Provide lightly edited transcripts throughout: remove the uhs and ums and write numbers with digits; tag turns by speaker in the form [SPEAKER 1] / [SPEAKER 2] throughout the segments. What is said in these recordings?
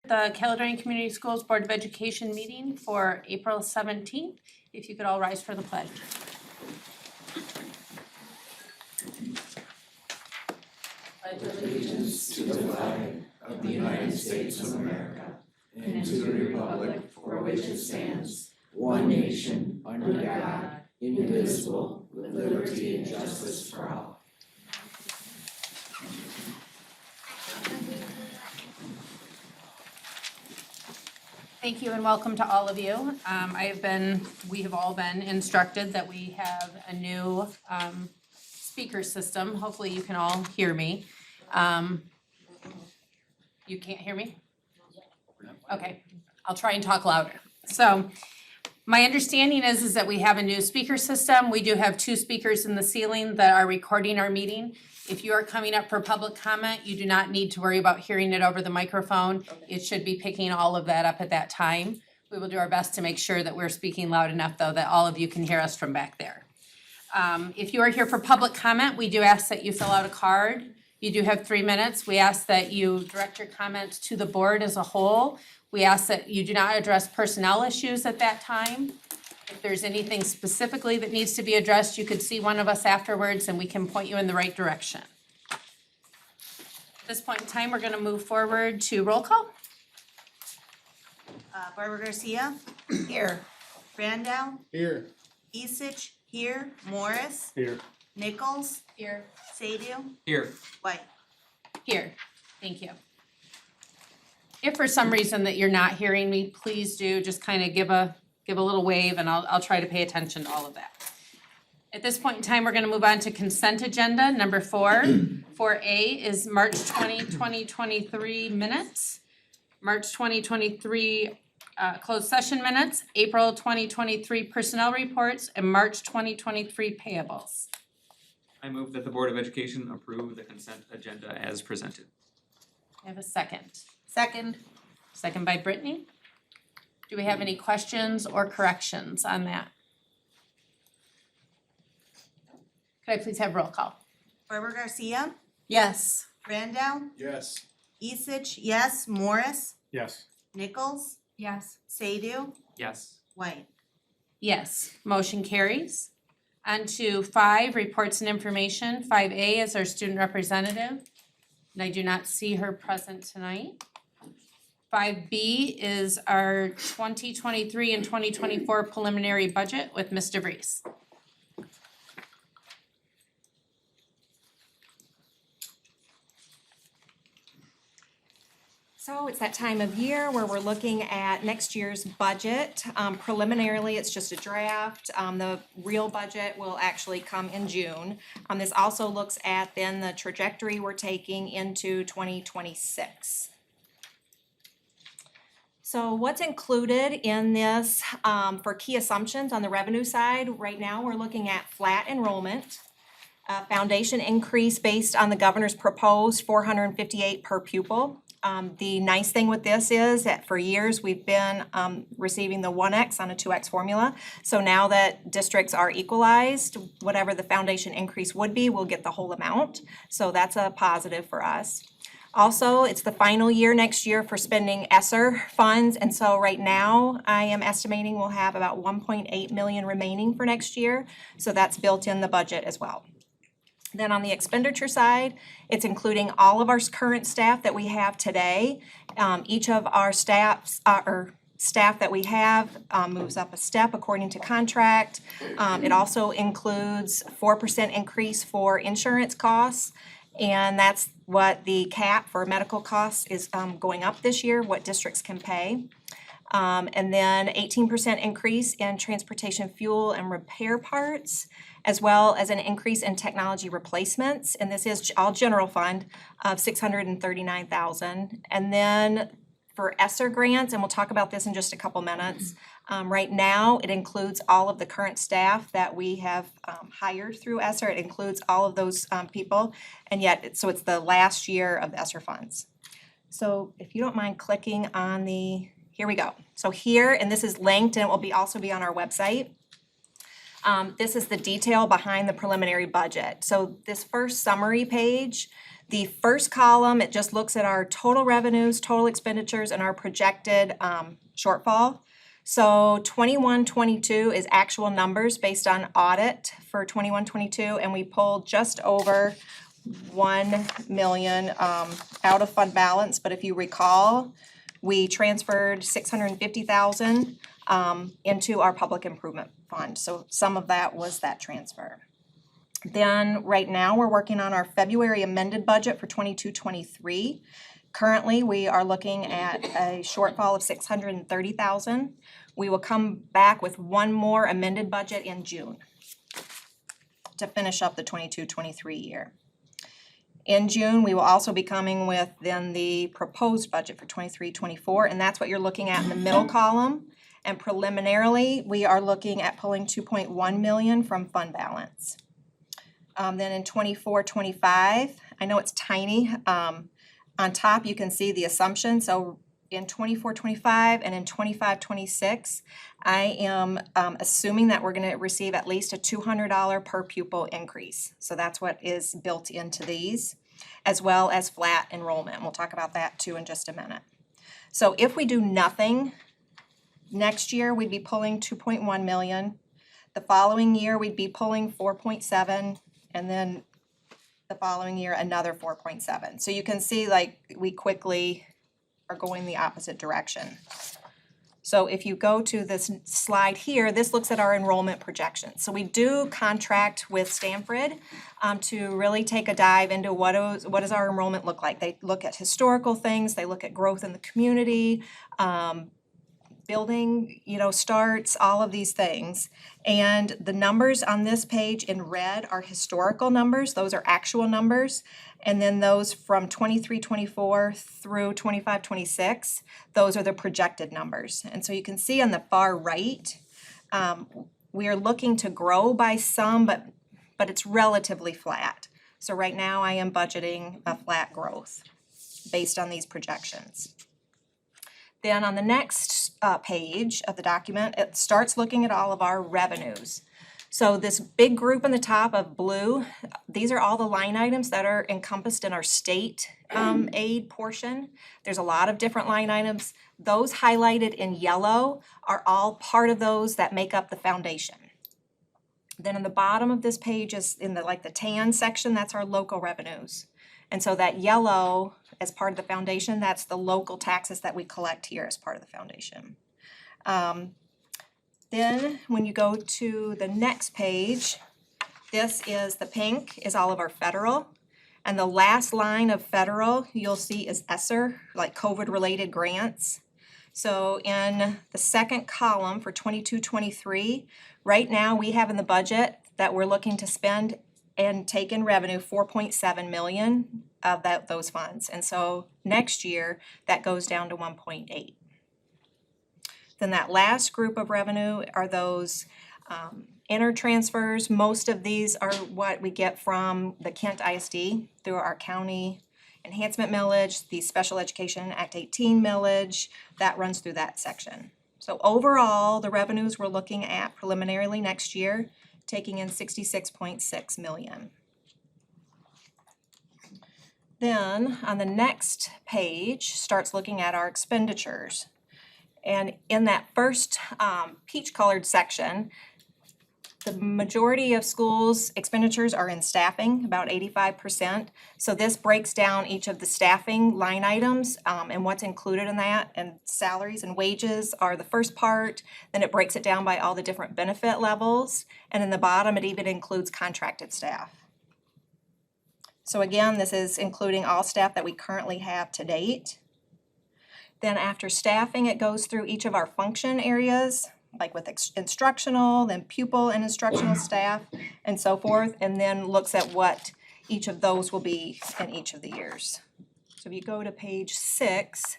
[SPEAKER 1] The Caledonia Community Schools Board of Education meeting for April 17th. If you could all rise for the pledge.
[SPEAKER 2] Pledge allegiance to the flag of the United States of America and to the republic for which it stands, one nation, under God, indivisible, with liberty and justice for all.
[SPEAKER 1] Thank you and welcome to all of you. We have all been instructed that we have a new speaker system. Hopefully you can all hear me. You can't hear me? Okay, I'll try and talk louder. So my understanding is that we have a new speaker system. We do have 2 speakers in the ceiling that are recording our meeting. If you are coming up for public comment, you do not need to worry about hearing it over the microphone. It should be picking all of that up at that time. We will do our best to make sure that we're speaking loud enough, though, that all of you can hear us from back there. If you are here for public comment, we do ask that you fill out a card. You do have 3 minutes. We ask that you direct your comments to the board as a whole. We ask that you do not address personnel issues at that time. If there's anything specifically that needs to be addressed, you could see one of us afterwards and we can point you in the right direction. At this point in time, we're going to move forward to roll call.
[SPEAKER 3] Barbara Garcia,
[SPEAKER 1] Here.
[SPEAKER 3] Randall,
[SPEAKER 4] Here.
[SPEAKER 3] Esich, here, Morris,
[SPEAKER 4] Here.
[SPEAKER 3] Nichols,
[SPEAKER 1] Here.
[SPEAKER 3] Sadhu,
[SPEAKER 4] Here.
[SPEAKER 3] White.
[SPEAKER 1] Here. Thank you. If for some reason that you're not hearing me, please do just kind of give a little wave and I'll try to pay attention to all of that. At this point in time, we're going to move on to consent agenda number 4. 4A is March 20, 2023 minutes, March 2023 closed session minutes, April 2023 personnel reports, and March 2023 payables.
[SPEAKER 5] I move that the Board of Education approve the consent agenda as presented.
[SPEAKER 1] I have a second.
[SPEAKER 3] Second.
[SPEAKER 1] Second by Brittany. Do we have any questions or corrections on that? Could I please have roll call?
[SPEAKER 3] Barbara Garcia,
[SPEAKER 1] Yes.
[SPEAKER 3] Randall,
[SPEAKER 4] Yes.
[SPEAKER 3] Esich, yes, Morris,
[SPEAKER 4] Yes.
[SPEAKER 3] Nichols,
[SPEAKER 1] Yes.
[SPEAKER 3] Sadhu,
[SPEAKER 5] Yes.
[SPEAKER 3] White.
[SPEAKER 1] Yes, motion carries. On to 5, reports and information. 5A is our student representative, and I do not see her present tonight. 5B is our 2023 and 2024 preliminary budget with Ms. DeVries.
[SPEAKER 6] So it's that time of year where we're looking at next year's budget. Preliminarily, it's just a draft. The real budget will actually come in June. This also looks at then the trajectory we're taking into 2026. So what's included in this for key assumptions on the revenue side? Right now, we're looking at flat enrollment. Foundation increase based on the governor's proposed $458 per pupil. The nice thing with this is that for years we've been receiving the 1X on a 2X formula. So now that districts are equalized, whatever the foundation increase would be, we'll get the whole amount. So that's a positive for us. Also, it's the final year next year for spending ESSER funds, and so right now I am estimating we'll have about 1.8 million remaining for next year. So that's built in the budget as well. Then on the expenditure side, it's including all of our current staff that we have today. Each of our staff that we have moves up a step according to contract. It also includes 4% increase for insurance costs, and that's what the cap for medical costs is going up this year, what districts can pay. And then 18% increase in transportation fuel and repair parts, as well as an increase in technology replacements, and this is all general fund of $639,000. And then for ESSER grants, and we'll talk about this in just a couple minutes, right now it includes all of the current staff that we have hired through ESSER. It includes all of those people, and yet so it's the last year of the ESSER funds. So if you don't mind clicking on the, here we go. So here, and this is linked and it will also be on our website. This is the detail behind the preliminary budget. So this first summary page, The first column, it just looks at our total revenues, total expenditures, and our projected shortfall. So 21-22 is actual numbers based on audit for 21-22, and we pulled just over 1 million out of fund balance. But if you recall, we transferred 650,000 into our public improvement fund. So some of that was that transfer. Then right now, we're working on our February amended budget for 22-23. Currently, we are looking at a shortfall of 630,000. We will come back with one more amended budget in June to finish up the 22-23 year. In June, we will also be coming with then the proposed budget for 23-24, and that's what you're looking at in the middle column. And preliminarily, we are looking at pulling 2.1 million from fund balance. Then in 24-25, I know it's tiny. On top, you can see the assumption. So in 24-25 and in 25-26, I am assuming that we're gonna receive at least a $200 per pupil increase. So that's what is built into these, as well as flat enrollment. We'll talk about that too in just a minute. So if we do nothing, next year we'd be pulling 2.1 million. The following year, we'd be pulling 4.7, and then the following year, another 4.7. So you can see like we quickly are going the opposite direction. So if you go to this slide here, this looks at our enrollment projections. So we do contract with Stanford to really take a dive into what does our enrollment look like. They look at historical things, they look at growth in the community, building, starts, all of these things. And the numbers on this page in red are historical numbers. Those are actual numbers. And then those from 23-24 through 25-26, those are the projected numbers. And so you can see on the far right, we are looking to grow by some, but it's relatively flat. So right now I am budgeting a flat growth based on these projections. Then on the next page of the document, it starts looking at all of our revenues. So this big group in the top of blue, these are all the line items that are encompassed in our state aid portion. There's a lot of different line items. Those highlighted in yellow are all part of those that make up the foundation. Then in the bottom of this page is in the tan section, that's our local revenues. And so that yellow as part of the foundation, that's the local taxes that we collect here as part of the foundation. Then when you go to the next page, this is the pink is all of our federal. And the last line of federal you'll see is ESSER, like COVID-related grants. So in the second column for 22-23, right now we have in the budget that we're looking to spend and take in revenue 4.7 million of those funds. And so next year that goes down to 1.8. Then that last group of revenue are those intertransfers. Most of these are what we get from the Kent ISD through our county enhancement millage, the Special Education Act 18 millage, that runs through that section. So overall, the revenues we're looking at preliminarily next year, taking in 66.6 million. Then on the next page starts looking at our expenditures. And in that first peach colored section, the majority of schools' expenditures are in staffing, about 85%. So this breaks down each of the staffing line items and what's included in that. And salaries and wages are the first part. Then it breaks it down by all the different benefit levels. And in the bottom, it even includes contracted staff. So again, this is including all staff that we currently have to date. Then after staffing, it goes through each of our function areas, like with instructional, then pupil and instructional staff, and so forth, and then looks at what each of those will be in each of the years. So if you go to page 6,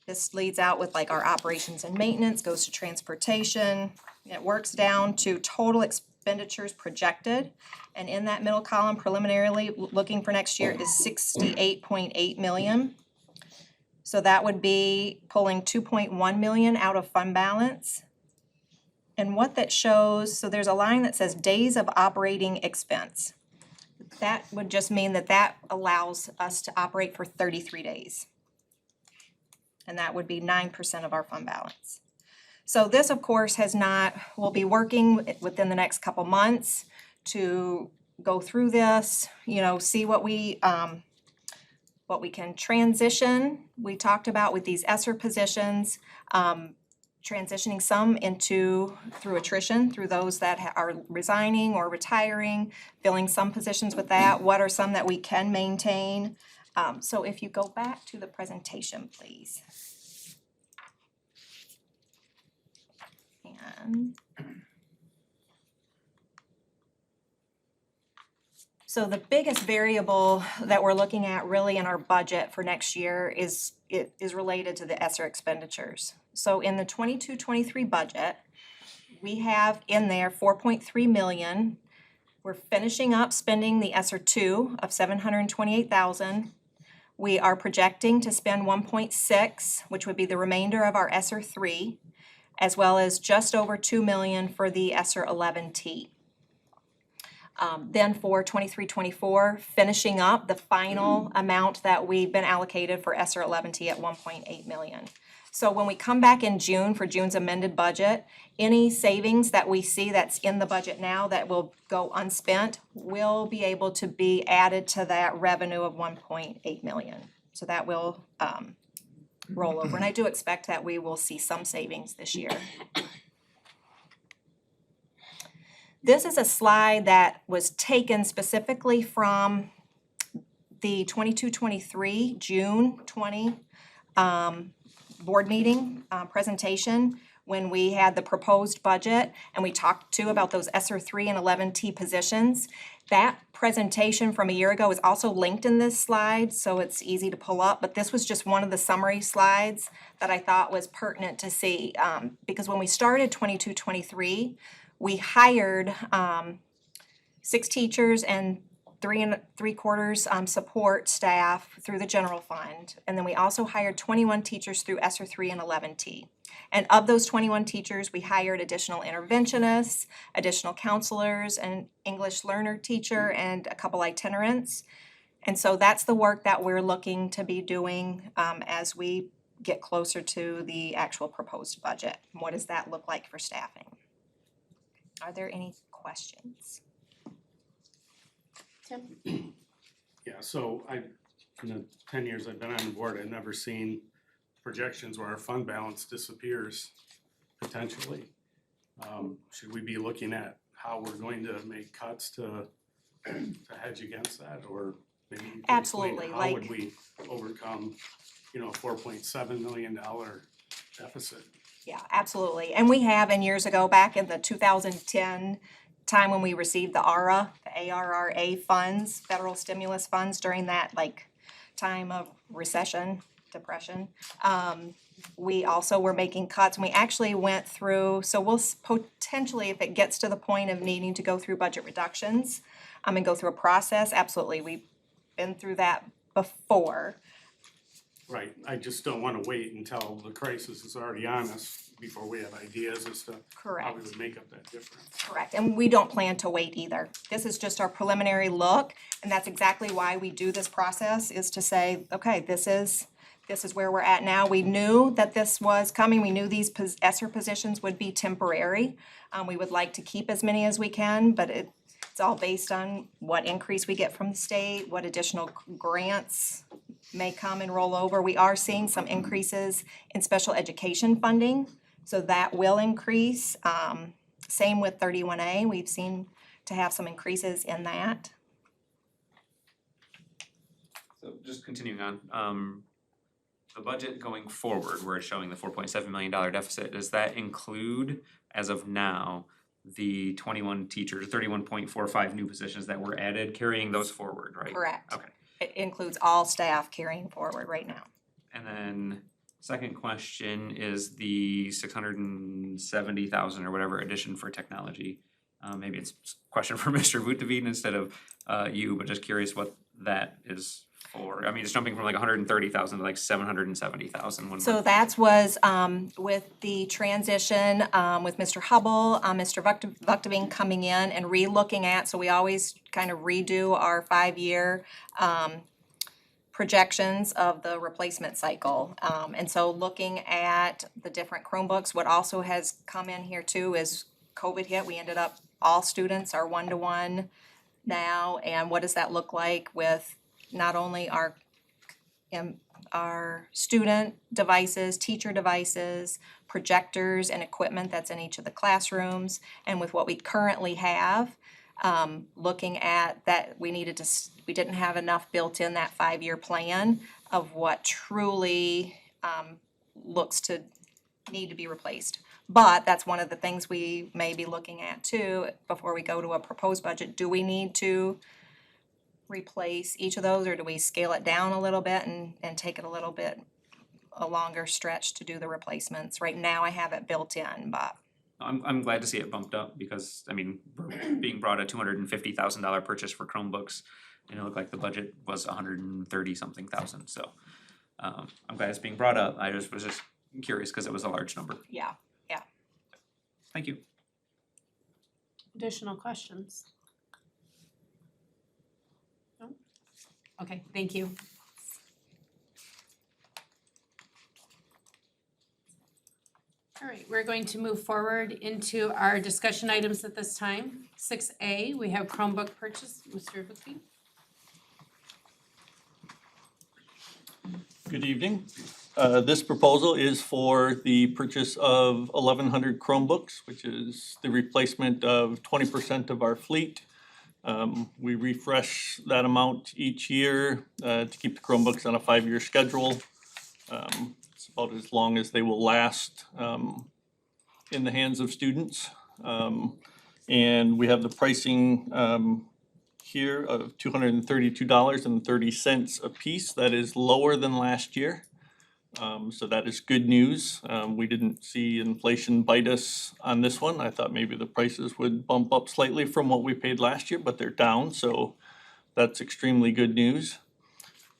[SPEAKER 6] this leads out with like our operations and maintenance, goes to transportation. It works down to total expenditures projected, and in that middle column, preliminarily looking for next year is 68.8 million. So that would be pulling 2.1 million out of fund balance. And what that shows, so there's a line that says days of operating expense. that would just mean that that allows us to operate for 33 days. And that would be 9% of our fund balance. So this, of course, we'll be working within the next couple months to go through this, see what we can transition. We talked about with these ESSER positions, transitioning some through attrition, through those that are resigning or retiring, filling some positions with that. What are some that we can maintain? So if you go back to the presentation, please. And so the biggest variable that we're looking at really in our budget for next year is related to the ESSER expenditures. So in the 22-23 budget, we have in there 4.3 million. We're finishing up spending the ESSER 2 of 728,000. We are projecting to spend 1.6, which would be the remainder of our ESSER 3, as well as just over 2 million for the ESSER 11T. Then for 23-24, finishing up the final amount that we've been allocated for ESSER 11T at 1.8 million. So when we come back in June for June's amended budget, any savings that we see that's in the budget now that will go unspent will be able to be added to that revenue of 1.8 million. So that will roll over, and I do expect that we will see some savings this year. This is a slide that was taken specifically from the 22-23 June 20 board meeting presentation when we had the proposed budget and we talked too about those ESSER 3 and 11T positions. That presentation from a year ago is also linked in this slide, so it's easy to pull up, but this was just one of the summary slides that I thought was pertinent to see, because when we started 22-23, we hired 6 teachers and 3 3/4 support staff through the general fund, and then we also hired 21 teachers through ESSER 3 and 11T. And of those 21 teachers, we hired additional interventionists, additional counselors, an English learner teacher, and a couple itinerants. And so that's the work that we're looking to be doing as we get closer to the actual proposed budget. What does that look like for staffing? Are there any questions?
[SPEAKER 1] Tim?
[SPEAKER 4] Yeah, so in the 10 years I've been on the board, I've never seen projections where our fund balance disappears potentially. Should we be looking at how we're going to make cuts to hedge against that, or maybe you can explain
[SPEAKER 6] Absolutely,
[SPEAKER 4] how would we overcome, a $4.7 million deficit?
[SPEAKER 6] Yeah, absolutely. And we have, and years ago, back in the 2010 time when we received the ARRA, the ARRA funds, federal stimulus funds during that time of recession, depression. We also were making cuts, and we actually went through, so we'll potentially, if it gets to the point of needing to go through budget reductions and go through a process, absolutely, we've been through that before.
[SPEAKER 4] Right, I just don't wanna wait until the crisis is already on us before we have ideas as to how we
[SPEAKER 6] Correct.
[SPEAKER 4] would make up that difference.
[SPEAKER 6] Correct, and we don't plan to wait either. This is just our preliminary look, and that's exactly why we do this process, is to say, okay, this is where we're at now. We knew that this was coming. We knew these ESSER positions would be temporary. We would like to keep as many as we can, but it's all based on what increase we get from the state, what additional grants may come and roll over. We are seeing some increases in special education funding, so that will increase. Same with 31A. We've seen to have some increases in that.
[SPEAKER 5] So just continuing on, the budget going forward, where it's showing the $4.7 million deficit, does that include, as of now, the 21 teachers, 31.45 new positions that were added, carrying those forward, right?
[SPEAKER 6] Correct.
[SPEAKER 5] Okay.
[SPEAKER 6] It includes all staff carrying forward right now.
[SPEAKER 5] And then second question is the 670,000 or whatever addition for technology. Maybe it's a question for Mr. Vuteveen instead of you, but just curious what that is for, I mean, it's jumping from like 130,000 to like 770,000 when
[SPEAKER 6] So
[SPEAKER 5] we're-
[SPEAKER 6] that was with the transition with Mr. Hubble, Mr. Vuctoving coming in and re-looking at, so we always kind of redo our 5-year projections of the replacement cycle. And so looking at the different Chromebooks, what also has come in here too is COVID hit. We ended up, all students are 1-to-1 now, and what does that look like with not only our student devices, teacher devices, projectors and equipment that's in each of the classrooms, and with what we currently have, looking at that, we didn't have enough built in that 5-year plan of what truly looks to need to be replaced. But that's one of the things we may be looking at too, before we go to a proposed budget. Do we need to replace each of those, or do we scale it down a little bit and take it a longer stretch to do the replacements? Right now I have it built in, but
[SPEAKER 5] I'm glad to see it bumped up because, I mean, we're being brought a $250,000 purchase for Chromebooks. And it looked like the budget was 130-something thousand, so I'm glad it's being brought up. I was just curious because it was a large number.
[SPEAKER 6] yeah.
[SPEAKER 5] Thank you.
[SPEAKER 1] Additional questions? No? Okay, thank you. All right, we're going to move forward into our discussion items at this time. 6A, we have Chromebook purchase. Mr. Bookie?
[SPEAKER 7] Good evening. This proposal is for the purchase of 1,100 Chromebooks, which is the replacement of 20% of our fleet. We refresh that amount each year to keep the Chromebooks on a 5-year schedule. It's about as long as they will last in the hands of students. And we have the pricing here of $232.30 a piece. That is lower than last year. So that is good news. We didn't see inflation bite us on this one. I thought maybe the prices would bump up slightly from what we paid last year, but they're down, so that's extremely good news.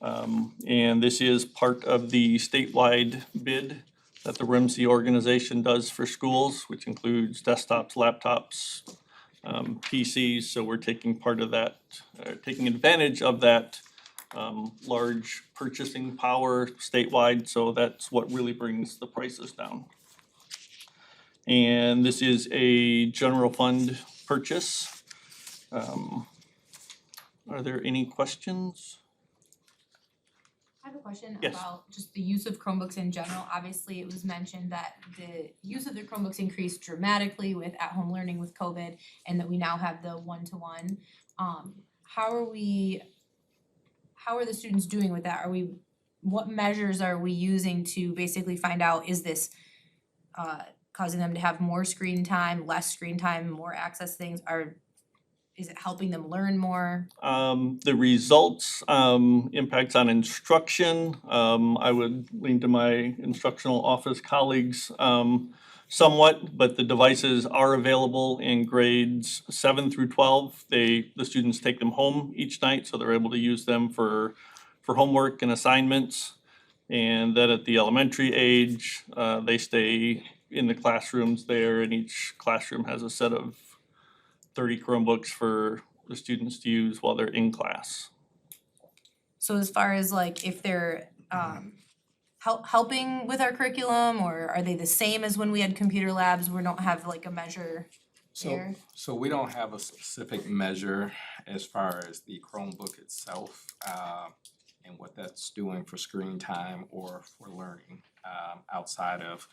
[SPEAKER 7] And this is part of the statewide bid that the RIMSI organization does for schools, which includes desktops, laptops, PCs, so we're taking part of that, taking advantage of that large purchasing power statewide, so that's what really brings the prices down. And this is a general fund purchase. Are there any questions?
[SPEAKER 8] I have a question
[SPEAKER 7] Yes.
[SPEAKER 8] about just the use of Chromebooks in general. Obviously, it was mentioned that the use of the Chromebooks increased dramatically with at-home learning with COVID, and that we now have the 1-to-1. How are the students doing with that? What measures are we using to basically find out, is this causing them to have more screen time, less screen time, more access things? Is it helping them learn more?
[SPEAKER 7] The results, impacts on instruction, I would lean to my instructional office colleagues, somewhat, but the devices are available in grades 7 through 12. The students take them home each night, so they're able to use them for homework and assignments. And then at the elementary age, they stay in the classrooms there, and each classroom has a set of 30 Chromebooks for the students to use while they're in class.
[SPEAKER 8] So as far as like if they're helping with our curriculum, or are they the same as when we had computer labs? We don't have like a measure there?
[SPEAKER 2] So we don't have a specific measure as far as the Chromebook itself, and what that's doing for screen time or for learning, outside of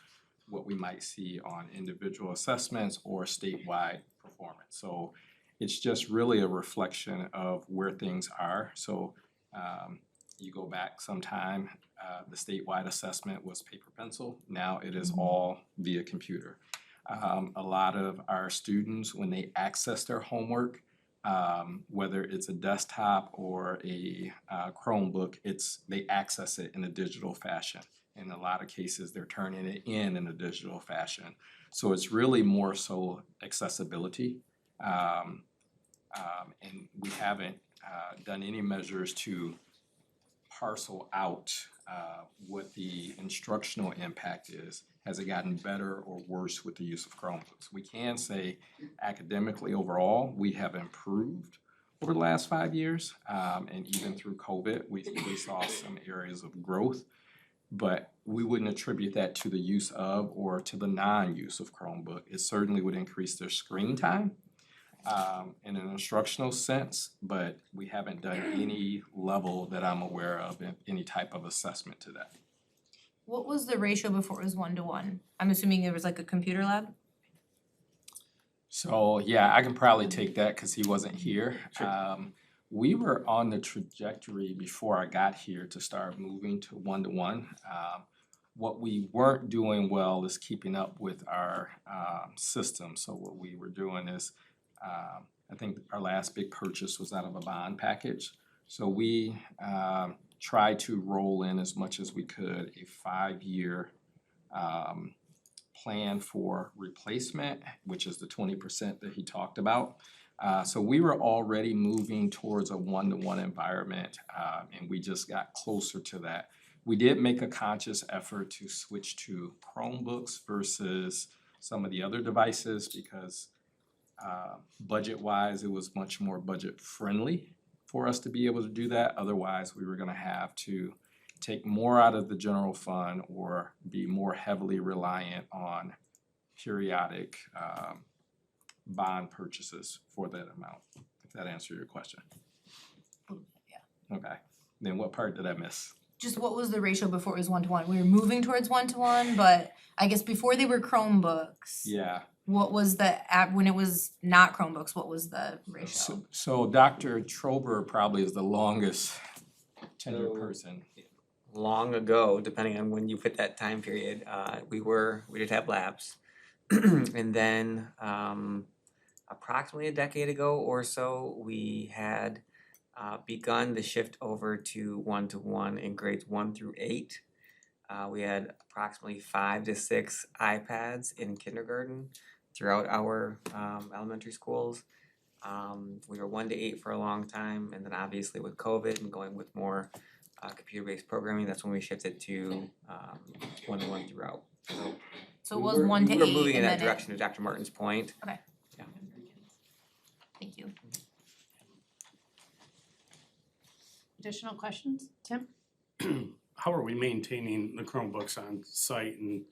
[SPEAKER 2] what we might see on individual assessments or statewide performance. So it's just really a reflection of where things are. So you go back sometime, the statewide assessment was paper pencil. Now it is all via computer. A lot of our students, when they access their homework, whether it's a desktop or a Chromebook, they access it in a digital fashion. In a lot of cases, they're turning it in a digital fashion. So it's really more so accessibility. And we haven't done any measures to
[SPEAKER 9] parcel out what the instructional impact is. Has it gotten better or worse with the use of Chromebooks? We can say academically overall, we have improved over the last 5 years. And even through COVID, we saw some areas of growth. But we wouldn't attribute that to the use of or to the non-use of Chromebook. It certainly would increase their screen time in an instructional sense, but we haven't done any level that I'm aware of, any type of assessment to that.
[SPEAKER 8] What was the ratio before it was 1-to-1? I'm assuming there was like a computer lab?
[SPEAKER 9] So, yeah, I can probably take that because he wasn't here. We were on the trajectory before I got here to start moving to 1-to-1. What we weren't doing well is keeping up with our system. So what we were doing is, I think our last big purchase was out of a bond package. So we tried to roll in as much as we could a 5-year plan for replacement, which is the 20% that he talked about. So we were already moving towards a 1-to-1 environment, and we just got closer to that. We did make a conscious effort to switch to Chromebooks versus some of the other devices because budget-wise, it was much more budget-friendly for us to be able to do that. Otherwise, we were gonna have to take more out of the general fund or be more heavily reliant on periodic bond purchases for that amount, if that answers your question.
[SPEAKER 8] Yeah.
[SPEAKER 9] Okay, then what part did I miss?
[SPEAKER 8] Just what was the ratio before it was 1-to-1? We were moving towards 1-to-1, but I guess before they were Chromebooks,
[SPEAKER 9] Yeah,
[SPEAKER 8] what was the when it was not Chromebooks, what was the ratio?
[SPEAKER 9] so Dr. Trober probably is the longest tenured
[SPEAKER 5] So-
[SPEAKER 9] person.
[SPEAKER 10] Long ago, depending on when you put that time period, we did have labs. And then approximately a decade ago or so, we had begun the shift over to 1-to-1 in grades 1 through 8. We had approximately 5 to 6 iPads in kindergarten throughout our elementary schools. We were 1 to 8 for a long time, and then obviously with COVID and going with more computer-based programming, that's when we shifted to 1-to-1 throughout.
[SPEAKER 8] So it was 1 to 8
[SPEAKER 10] We were moving in
[SPEAKER 8] and
[SPEAKER 10] that
[SPEAKER 8] then
[SPEAKER 10] direction, to Dr. Martin's point.
[SPEAKER 8] Thank you.
[SPEAKER 1] Additional questions? Tim?
[SPEAKER 4] How are we maintaining the Chromebooks on site and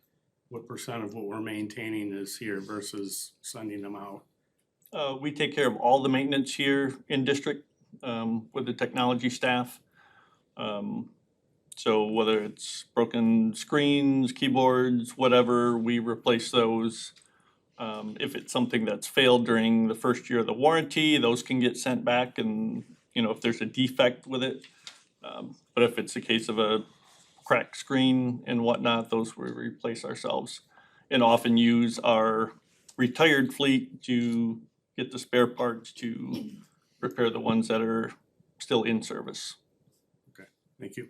[SPEAKER 4] what percent of what we're maintaining is here versus sending them out?
[SPEAKER 7] We take care of all the maintenance here in district with the technology staff. So whether it's broken screens, keyboards, whatever, we replace those. If it's something that's failed during the first year of the warranty, those can get sent back and, if there's a defect with it. But if it's a case of a cracked screen and whatnot, those we replace ourselves. And often use our retired fleet to get the spare parts to repair the ones that are still in service.
[SPEAKER 4] Thank you.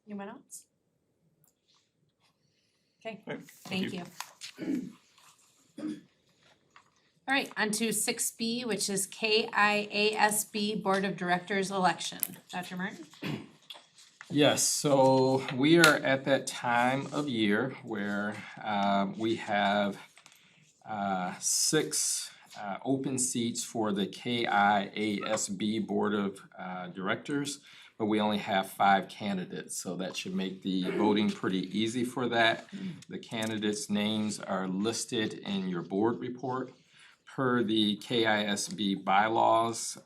[SPEAKER 1] Anyone else? Okay,
[SPEAKER 7] Right,
[SPEAKER 1] thank you. All right, on to 6B, which is KIASB Board of Directors election. Dr. Martin?
[SPEAKER 9] Yes, so we are at that time of year where we have 6 open seats for the KIASB Board of Directors, but we only have 5 candidates, so that should make the voting pretty easy for that. The candidates' names are listed in your board report. Per the KIASB bylaws,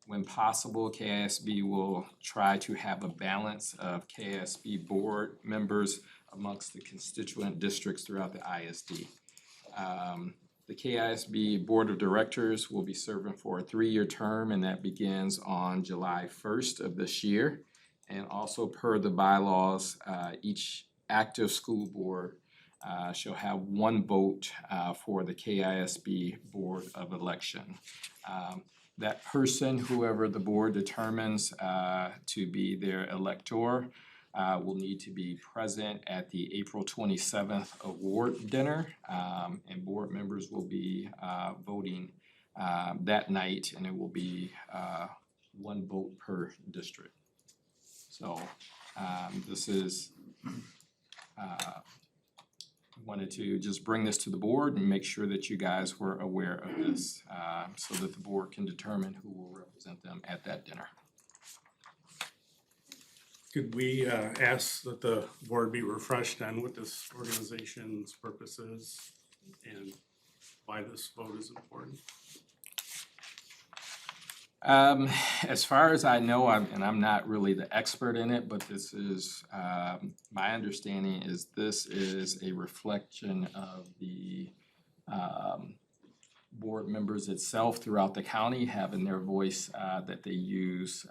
[SPEAKER 9] when possible, KIASB will try to have a balance of KIASB board members amongst the constituent districts throughout the ISD. The KIASB Board of Directors will be serving for a 3-year term, and that begins on July 1st of this year. And also per the bylaws, each active school board shall have 1 vote for the KIASB Board of Election. That person, whoever the board determines to be their elector, will need to be present at the April 27th award dinner, and board members will be voting that night, and it will be one vote per district. So, this is, wanted to just bring this to the board and make sure that you guys were aware of this, so that the board can determine who will represent them at that dinner.
[SPEAKER 4] Could we ask that the board be refreshed on what this organization's purpose is and why this vote is important?
[SPEAKER 9] As far as I know, I'm not really the expert in it, but this is, my understanding is this is a reflection of the, board members itself throughout the county having their voice, that they use,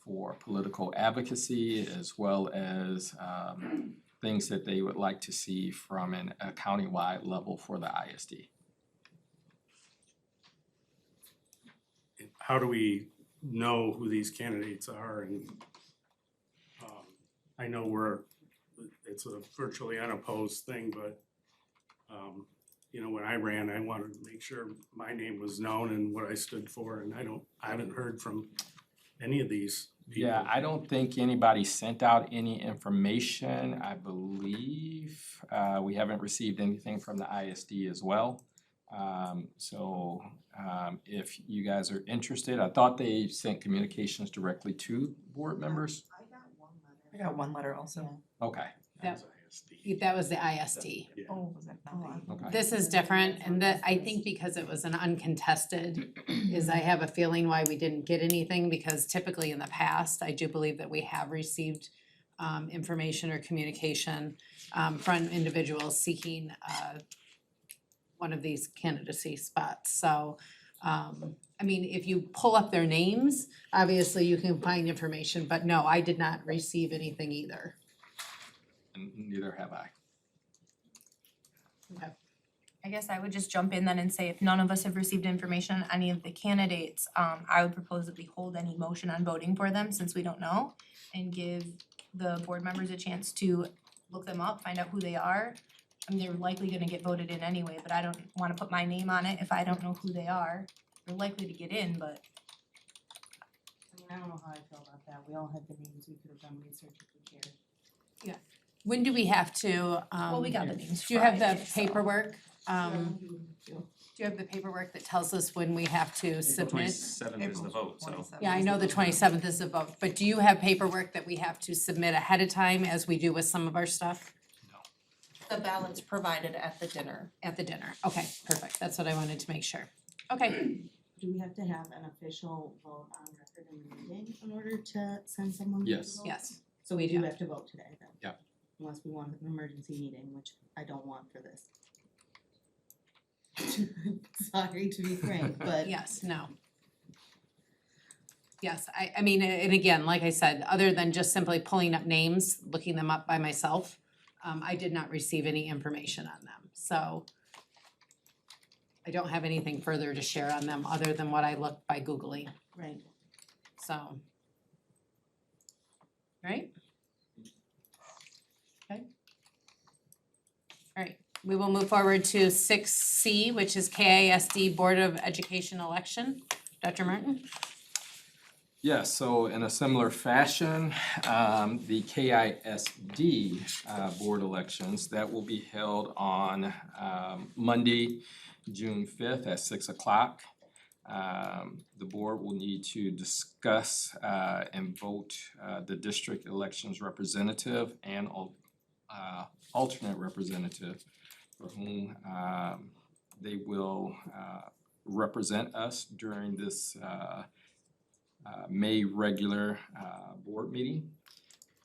[SPEAKER 9] for political advocacy as well as, things that they would like to see from a countywide level for the ISD.
[SPEAKER 4] How do we know who these candidates are? And I know it's a virtually unopposed thing, but you know, when I ran, I wanted to make sure my name was known and what I stood for, and I haven't heard from any of these people.
[SPEAKER 9] Yeah, I don't think anybody sent out any information. I believe we haven't received anything from the ISD as well. If you guys are interested, I thought they sent communications directly to board members.
[SPEAKER 3] I got one letter.
[SPEAKER 6] also.
[SPEAKER 9] Okay,
[SPEAKER 1] That was the ISD.
[SPEAKER 4] Yeah.
[SPEAKER 6] Oh, was that
[SPEAKER 9] okay.
[SPEAKER 1] This is different, and that, I think because it was an uncontested, is I have a feeling why we didn't get anything, because typically in the past, I do believe that we have received information or communication from individuals seeking one of these candidacy spots, so I mean, if you pull up their names, obviously you can find information, but no, I did not receive anything either.
[SPEAKER 9] And neither have I.
[SPEAKER 8] I guess I would just jump in then and say if none of us have received information on any of the candidates, I would propose that we hold any motion on voting for them since we don't know, and give the board members a chance to look them up, find out who they are. I mean, they're likely gonna get voted in anyway, but I don't wanna put my name on it if I don't know who they are. They're likely to get in, but
[SPEAKER 3] I don't know how I feel about that. We all had the names. We could have done research if we cared.
[SPEAKER 1] When do we have to,
[SPEAKER 8] well, we got the names
[SPEAKER 1] do you have the
[SPEAKER 8] Friday, so.
[SPEAKER 1] paperwork? Do you have the paperwork that tells us when we have to submit?
[SPEAKER 5] 27th is the vote, so.
[SPEAKER 1] Yeah, I know the 27th is the vote, but do you have paperwork that we have to submit ahead of time as we do with some of our stuff?
[SPEAKER 6] The ballots provided at the dinner.
[SPEAKER 1] At the dinner, okay, perfect, that's what I wanted to make sure. Okay,
[SPEAKER 3] Do we have to have an official vote on record in the meeting in order to send someone to
[SPEAKER 9] Yes.
[SPEAKER 3] vote?
[SPEAKER 1] yes,
[SPEAKER 3] So we do
[SPEAKER 1] Yeah.
[SPEAKER 3] have to vote today then?
[SPEAKER 9] Yeah.
[SPEAKER 3] Unless we want an emergency meeting, which I don't want for this. Sorry to be frank, but.
[SPEAKER 1] yes, no. Yes, I mean, and again, like I said, other than just simply pulling up names, looking them up by myself, I did not receive any information on them, so I don't have anything further to share on them other than what I looked by Googling,
[SPEAKER 3] Right.
[SPEAKER 1] so. Right? Okay. Alright, we will move forward to 6C, which is KISD Board of Education election. Dr. Martin?
[SPEAKER 9] Yes, so in a similar fashion, the KISD board elections, that will be held on Monday, June 5th at 6 o'clock. The board will need to discuss and vote the district elections representative and alternate representative for whom they will represent us during this May regular board meeting.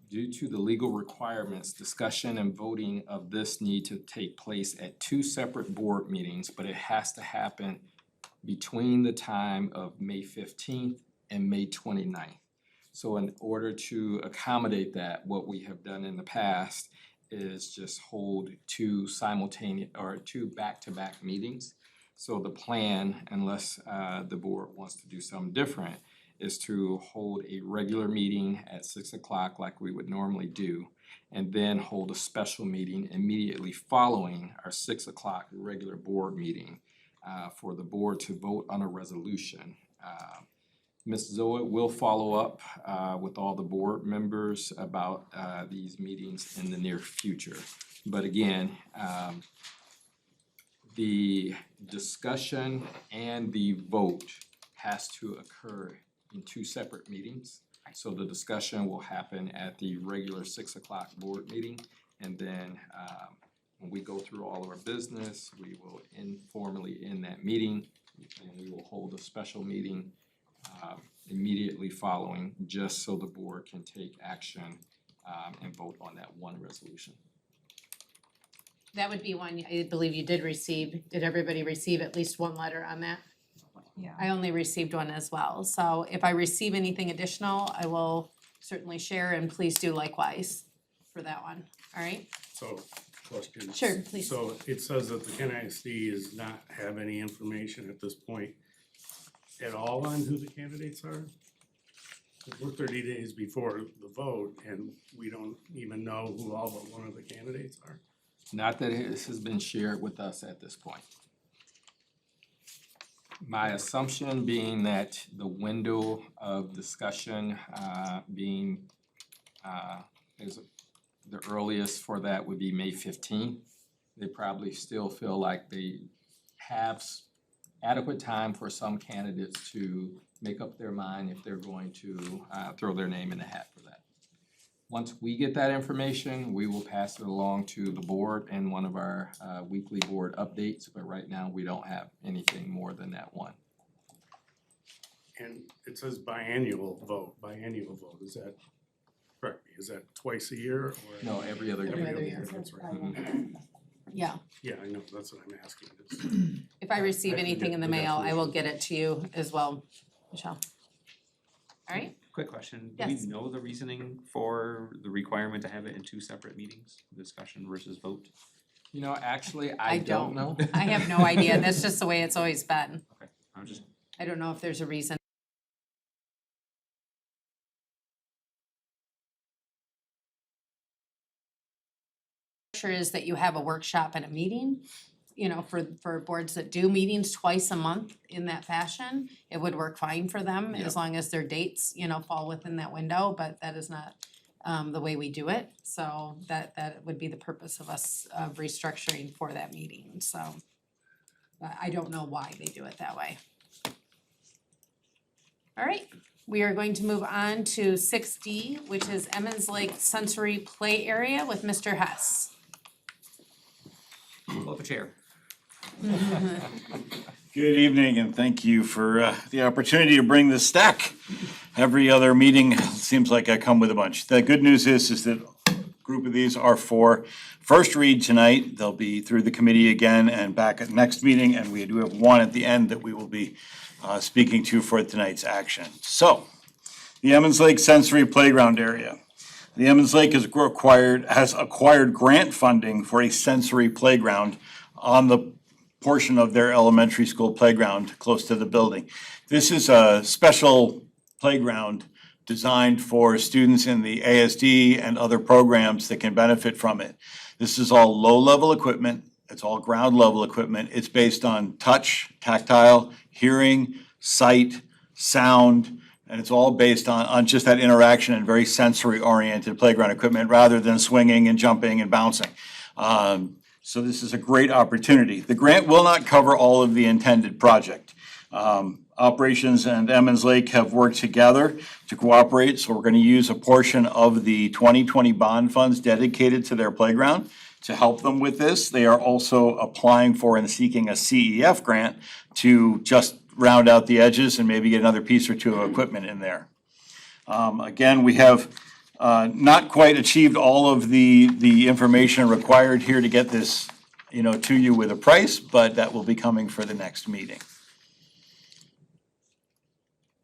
[SPEAKER 9] Due to the legal requirements, discussion and voting of this need to take place at two separate board meetings, but it has to happen between the time of May 15th and May 29th. So in order to accommodate that, what we have done in the past is just hold two simultaneous or two back-to-back meetings. So the plan, unless the board wants to do something different, is to hold a regular meeting at 6 o'clock like we would normally do, and then hold a special meeting immediately following our 6 o'clock regular board meeting for the board to vote on a resolution Ms. Zoe will follow up with all the board members about these meetings in the near future. But again, the discussion and the vote has to occur in two separate meetings. So the discussion will happen at the regular 6 o'clock board meeting, and then when we go through all of our business, we will informally end that meeting, and we will hold a special meeting immediately following, just so the board can take action and vote on that one resolution.
[SPEAKER 1] That would be one, I believe you did receive, did everybody receive at least one letter on that?
[SPEAKER 3] Yeah.
[SPEAKER 1] I only received one as well, so if I receive anything additional, I will certainly share, and please do likewise for that one, alright?
[SPEAKER 4] So, question.
[SPEAKER 1] Sure, please.
[SPEAKER 4] So it says that the Kent ISD does not have any information at this point at all on who the candidates are? 'Cause we're 30 days before the vote and we don't even know who all but one of the candidates are.
[SPEAKER 9] Not that this has been shared with us at this point. My assumption being that the window of discussion being is the earliest for that would be May 15th. They probably still feel like they have adequate time for some candidates to make up their mind if they're going to throw their name in the hat for that. Once we get that information, we will pass it along to the board in one of our weekly board updates, but right now, we don't have anything more than that one.
[SPEAKER 4] And it says biannual vote, is that, correct me, is that twice a year or?
[SPEAKER 9] No, every other
[SPEAKER 1] Every
[SPEAKER 9] year.
[SPEAKER 1] other year.
[SPEAKER 4] That's right.
[SPEAKER 9] Mhm.
[SPEAKER 1] Yeah,
[SPEAKER 4] Yeah, I know, that's what I'm asking. It's-
[SPEAKER 1] if I receive
[SPEAKER 4] I can
[SPEAKER 1] anything
[SPEAKER 4] get
[SPEAKER 1] in the
[SPEAKER 4] the
[SPEAKER 1] mail, I will
[SPEAKER 4] definition.
[SPEAKER 1] get it to you as well, Michelle. Alright,
[SPEAKER 5] Quick question, do
[SPEAKER 1] Yes.
[SPEAKER 5] we know the reasoning for the requirement to have it in two separate meetings, discussion versus vote?
[SPEAKER 9] You know, actually,
[SPEAKER 1] I
[SPEAKER 9] I don't know.
[SPEAKER 1] I have no idea, that's just the way it's always been.
[SPEAKER 5] I'm just,
[SPEAKER 1] I don't know if there's a reason. Sure is that you have a workshop and a meeting, you know, for boards that do meetings twice a month in that fashion, it would work fine for them as long as their dates, you know, fall within that window, but that is not the way we do it, so that would be the purpose of us restructuring for that meeting, so. But I don't know why they do it that way. Alright, we are going to move on to 6D, which is Emmons Lake Sensory Play Area with Mr. Hess.
[SPEAKER 5] pull up a chair.
[SPEAKER 11] Good evening, and thank you for the opportunity to bring this stack. Every other meeting, seems like I come with a bunch. The good news is that a group of these are for first read tonight. They'll be through the committee again and back at next meeting, and we do have one at the end that we will be speaking to for tonight's action. So, the Emmons Lake Sensory Playground Area. The Emmons Lake has acquired grant funding for a sensory playground on the portion of their elementary school playground close to the building. This is a special playground designed for students in the ASD and other programs that can benefit from it. This is all low-level equipment, it's all ground-level equipment. It's based on touch, tactile, hearing, sight, sound, and it's all based on just that interaction and very sensory-oriented playground equipment rather than swinging and jumping and bouncing. So this is a great opportunity. The grant will not cover all of the intended project. Operations and Emmons Lake have worked together to cooperate, so we're gonna use a portion of the 2020 bond funds dedicated to their playground to help them with this. They are also applying for and seeking a CEF grant to just round out the edges and maybe get another piece or two of equipment in there. Again, we have not quite achieved all of the information required here to get this, you know, to you with a price, but that will be coming for the next meeting.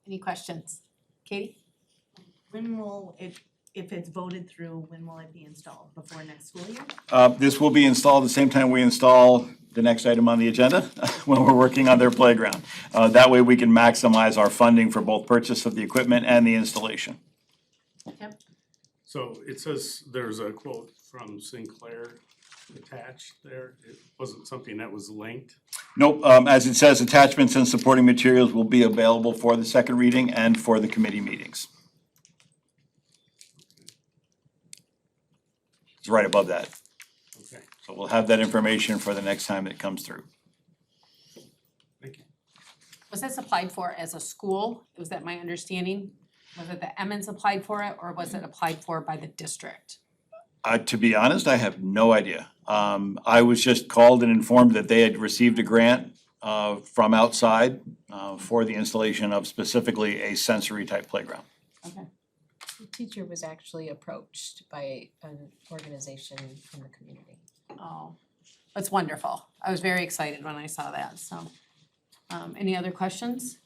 [SPEAKER 1] Any questions? Katie?
[SPEAKER 3] When will it, if it's voted through, when will it be installed? Before next school year?
[SPEAKER 11] This will be installed the same time we install the next item on the agenda, when we're working on their playground. That way we can maximize our funding for both purchase of the equipment and the installation.
[SPEAKER 4] So it says there's a quote from Sinclair attached there? It wasn't something that was linked?
[SPEAKER 11] Nope, as it says, attachments and supporting materials will be available for the second reading and for the committee meetings. It's right above that.
[SPEAKER 4] Okay,
[SPEAKER 11] So we'll have that information for the next time it comes through.
[SPEAKER 4] thank you.
[SPEAKER 1] Was this applied for as a school? Was that my understanding? Was it that Emmons applied for it, or was it applied for by the district?
[SPEAKER 11] To be honest, I have no idea. I was just called and informed that they had received a grant from outside for the installation of specifically a sensory type playground.
[SPEAKER 1] Okay.
[SPEAKER 12] The teacher was actually approached by an organization from the community.
[SPEAKER 1] Oh, that's wonderful. I was very excited when I saw that, so. Any other questions?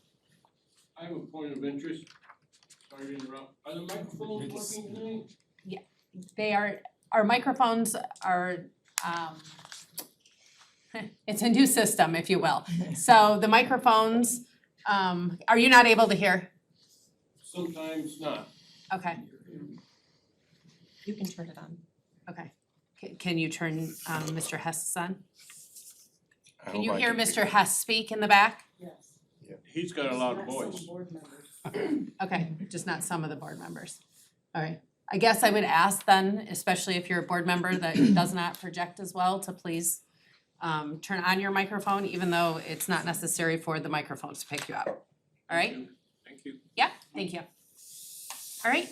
[SPEAKER 13] I have a point of interest. Sorry to interrupt. Are the microphones working tonight?
[SPEAKER 1] They are, our microphones are, it's a new system, if you will. So the microphones, are you not able to hear?
[SPEAKER 13] Sometimes not.
[SPEAKER 1] Okay,
[SPEAKER 6] You can turn it on.
[SPEAKER 1] okay. Can you turn Mr. Hess on?
[SPEAKER 11] I
[SPEAKER 1] Can
[SPEAKER 11] hope
[SPEAKER 1] you
[SPEAKER 11] I
[SPEAKER 1] hear Mr. Hess speak in the back?
[SPEAKER 3] Yes.
[SPEAKER 13] He's got a loud voice.
[SPEAKER 3] Board members.
[SPEAKER 1] Okay, just not some of the board members. All right. I guess I would ask then, especially if you're a board member that does not project as well, to please turn on your microphone, even though it's not necessary for the microphones to pick you up. All right?
[SPEAKER 13] Thank you.
[SPEAKER 1] Yeah, thank you. All right,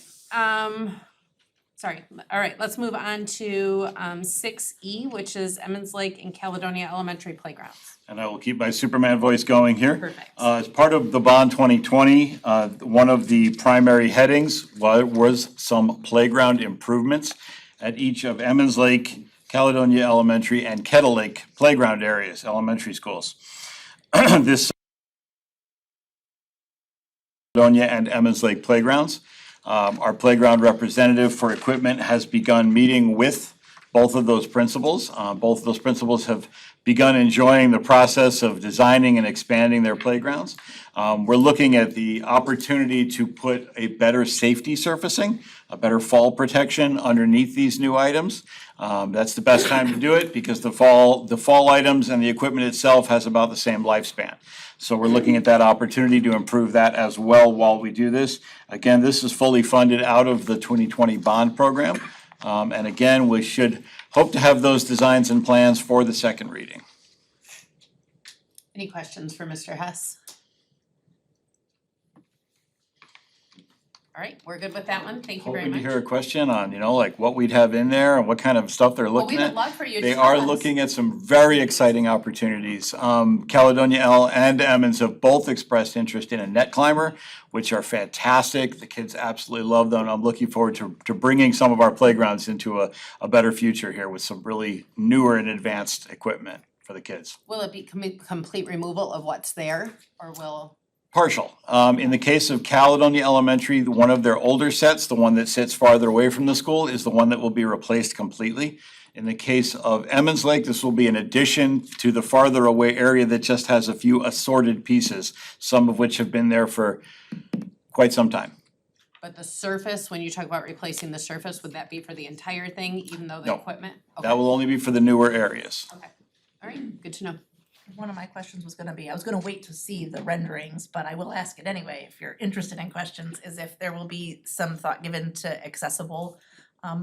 [SPEAKER 1] sorry, all right, let's move on to 6E, which is Emmons Lake and Caledonia Elementary Playgrounds.
[SPEAKER 11] And I will keep my Superman voice going here.
[SPEAKER 1] Perfect.
[SPEAKER 11] As part of the bond 2020, one of the primary headings was some playground improvements at each of Emmons Lake, Caledonia Elementary, and Kettle Lake playground areas, elementary schools. This Caledonia and Emmons Lake playgrounds. Our playground representative for equipment has begun meeting with both of those principals. Both of those principals have begun enjoying the process of designing and expanding their playgrounds. We're looking at the opportunity to put a better safety surfacing, a better fall protection underneath these new items. That's the best time to do it because the fall items and the equipment itself has about the same lifespan. So we're looking at that opportunity to improve that as well while we do this. Again, this is fully funded out of the 2020 bond program. And again, we should hope to have those designs and plans for the second reading.
[SPEAKER 1] Any questions for Mr. Hess? All right, we're good with that one, thank you very
[SPEAKER 11] Hoping to
[SPEAKER 1] much.
[SPEAKER 11] hear a question on, like what we'd have in there and what kind of stuff they're
[SPEAKER 1] Well, we
[SPEAKER 11] looking
[SPEAKER 1] would
[SPEAKER 11] at.
[SPEAKER 1] love for you to
[SPEAKER 11] They
[SPEAKER 1] tell
[SPEAKER 11] are
[SPEAKER 1] us.
[SPEAKER 11] looking at some very exciting opportunities. Caledonia L and Emmons have both expressed interest in a net climber, which are fantastic. The kids absolutely love them. I'm looking forward to bringing some of our playgrounds into a better future here with some really newer and advanced equipment for the kids.
[SPEAKER 1] Will it be complete removal of what's there, or will?
[SPEAKER 11] Partial. In the case of Caledonia Elementary, one of their older sets, the one that sits farther away from the school, is the one that will be replaced completely. In the case of Emmons Lake, this will be an addition to the farther away area that just has a few assorted pieces, some of which have been there for quite some time.
[SPEAKER 1] But the surface, when you talk about replacing the surface, would that be for the entire thing, even though the
[SPEAKER 11] No.
[SPEAKER 1] equipment? Okay.
[SPEAKER 11] That will only be for the newer areas.
[SPEAKER 1] Okay, all right, good to know.
[SPEAKER 14] One of my questions was gonna be, I was gonna wait to see the renderings, but I will ask it anyway, if you're interested in questions, is if there will be some thought given to accessible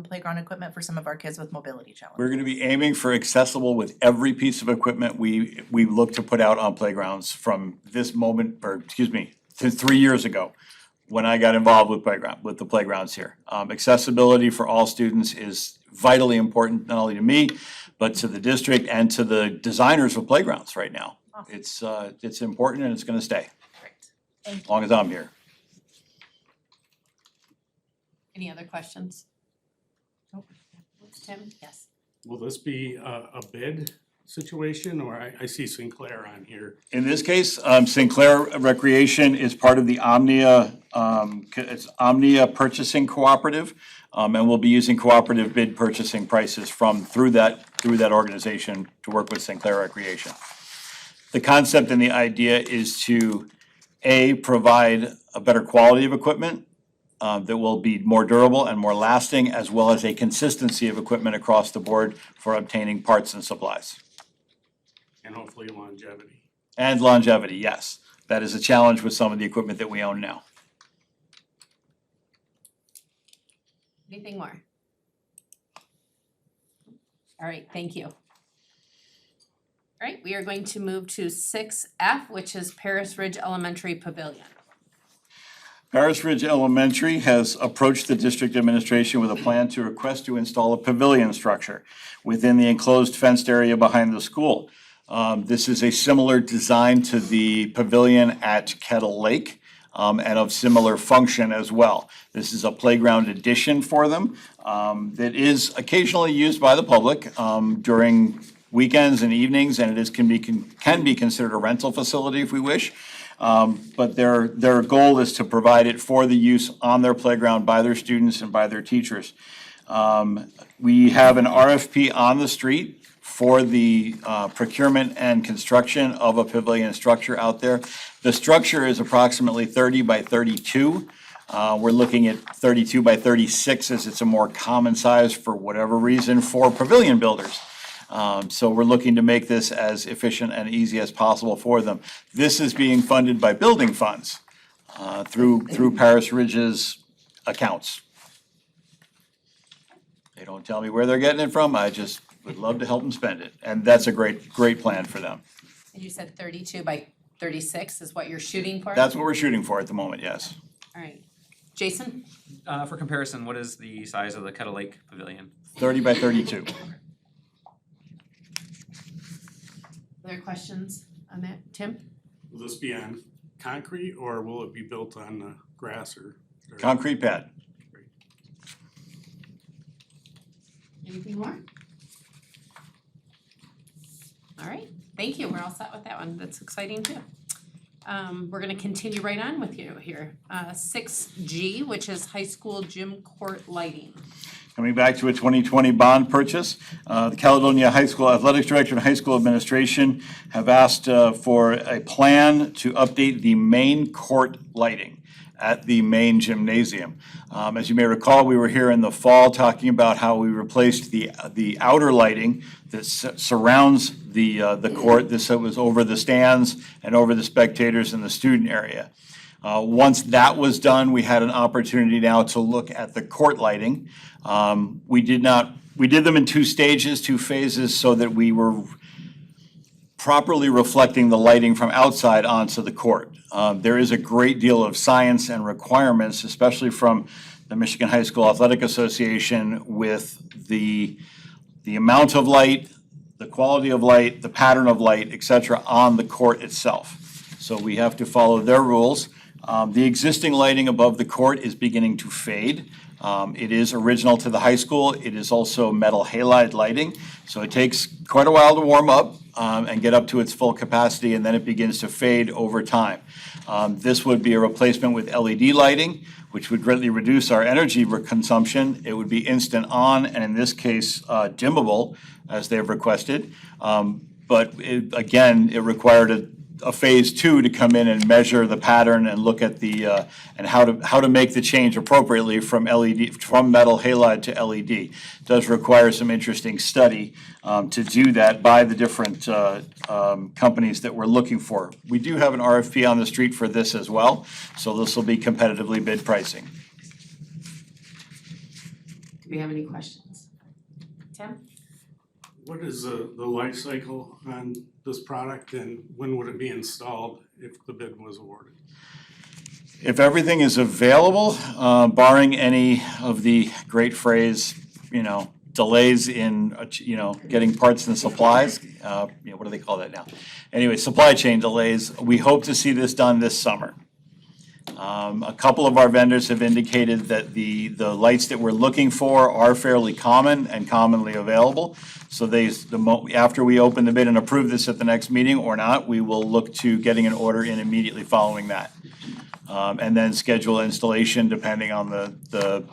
[SPEAKER 14] playground equipment for some of our kids with mobility challenges.
[SPEAKER 11] We're gonna be aiming for accessible with every piece of equipment we look to put out on playgrounds from this moment, since 3 years ago, when I got involved with the playgrounds here. Accessibility for all students is vitally important, not only to me, but to the district and to the designers of playgrounds right now.
[SPEAKER 14] Awesome.
[SPEAKER 11] It's important and it's gonna stay,
[SPEAKER 14] Great. Thank
[SPEAKER 11] as long as I'm here.
[SPEAKER 1] Any other questions?
[SPEAKER 14] Nope.
[SPEAKER 1] Tim? Yes.
[SPEAKER 4] Will this be a bid situation, or I see Sinclair on here?
[SPEAKER 11] In this case, Sinclair Recreation is part of the Omnia, it's Omnia Purchasing Cooperative. And we'll be using cooperative bid purchasing prices through that organization to work with Sinclair Recreation. The concept and the idea is to, A, provide a better quality of equipment, that will be more durable and more lasting, as well as a consistency of equipment across the board for obtaining parts and supplies.
[SPEAKER 4] And hopefully longevity.
[SPEAKER 11] And longevity, yes. That is a challenge with some of the equipment that we own now.
[SPEAKER 1] Anything more? All right, thank you. All right, we are going to move to 6F, which is Paris Ridge Elementary Pavilion.
[SPEAKER 11] Paris Ridge Elementary has approached the district administration with a plan to request to install a pavilion structure within the enclosed fenced area behind the school. This is a similar design to the pavilion at Kettle Lake, and of similar function as well. This is a playground addition for them, that is occasionally used by the public, during weekends and evenings, and can be considered a rental facility if we wish. But their goal is to provide it for the use on their playground by their students and by their teachers. We have an RFP on the street for the procurement and construction of a pavilion structure out there. The structure is approximately 30 by 32. We're looking at 32 by 36 as it's a more common size for whatever reason for pavilion builders. So we're looking to make this as efficient and easy as possible for them. This is being funded by building funds through Paris Ridge's accounts. They don't tell me where they're getting it from, I just would love to help them spend it, and that's a great plan for them.
[SPEAKER 1] And you said 32 by 36 is what you're shooting for?
[SPEAKER 11] That's what we're shooting for at the moment, yes.
[SPEAKER 1] All right. Jason?
[SPEAKER 5] For comparison, what is the size of the Kettle Lake Pavilion?
[SPEAKER 11] 30 by 32.
[SPEAKER 1] Other questions on that? Tim?
[SPEAKER 4] Will this be on concrete or will it be built on grass or dirt?
[SPEAKER 11] Concrete pad.
[SPEAKER 1] Anything more? All right, thank you. We're all set with that one. That's exciting too. We're gonna continue right on with you here. 6G, which is high school gym court lighting.
[SPEAKER 11] Coming back to a 2020 bond purchase, the Caledonia High School Athletics Director and High School Administration have asked for a plan to update the main court lighting at the main gymnasium. As you may recall, we were here in the fall talking about how we replaced the outer lighting that surrounds the court. This was over the stands and over the spectators in the student area. Once that was done, we had an opportunity now to look at the court lighting. We did them in two stages, two phases, so that we were properly reflecting the lighting from outside onto the court. There is a great deal of science and requirements, especially from the Michigan High School Athletic Association, with the amount of light, the quality of light, the pattern of light, et cetera, on the court itself. So we have to follow their rules. The existing lighting above the court is beginning to fade. It is original to the high school. It is also metal halide lighting, so it takes quite a while to warm up and get up to its full capacity, and then it begins to fade over time. This would be a replacement with LED lighting, which would greatly reduce our energy consumption. It would be instant on, and in this case, dimmable, as they've requested. But it required a phase two to come in and measure the pattern and look at the and how to make the change appropriately from metal halide to LED. It does require some interesting study to do that by the different companies that we're looking for. We do have an RFP on the street for this as well, so this will be competitively bid pricing.
[SPEAKER 1] Do we have any questions? Tim?
[SPEAKER 4] What is the life cycle on this product and when would it be installed if the bid was awarded?
[SPEAKER 11] If everything is available, barring any of the great phrase, delays in, getting parts and supplies, what do they call that now? Anyway, supply chain delays, we hope to see this done this summer. A couple of our vendors have indicated that the lights that we're looking for are fairly common and commonly available. So after we open the bid and approve this at the next meeting or not, we will look to getting an order in immediately following that. And then schedule installation depending on the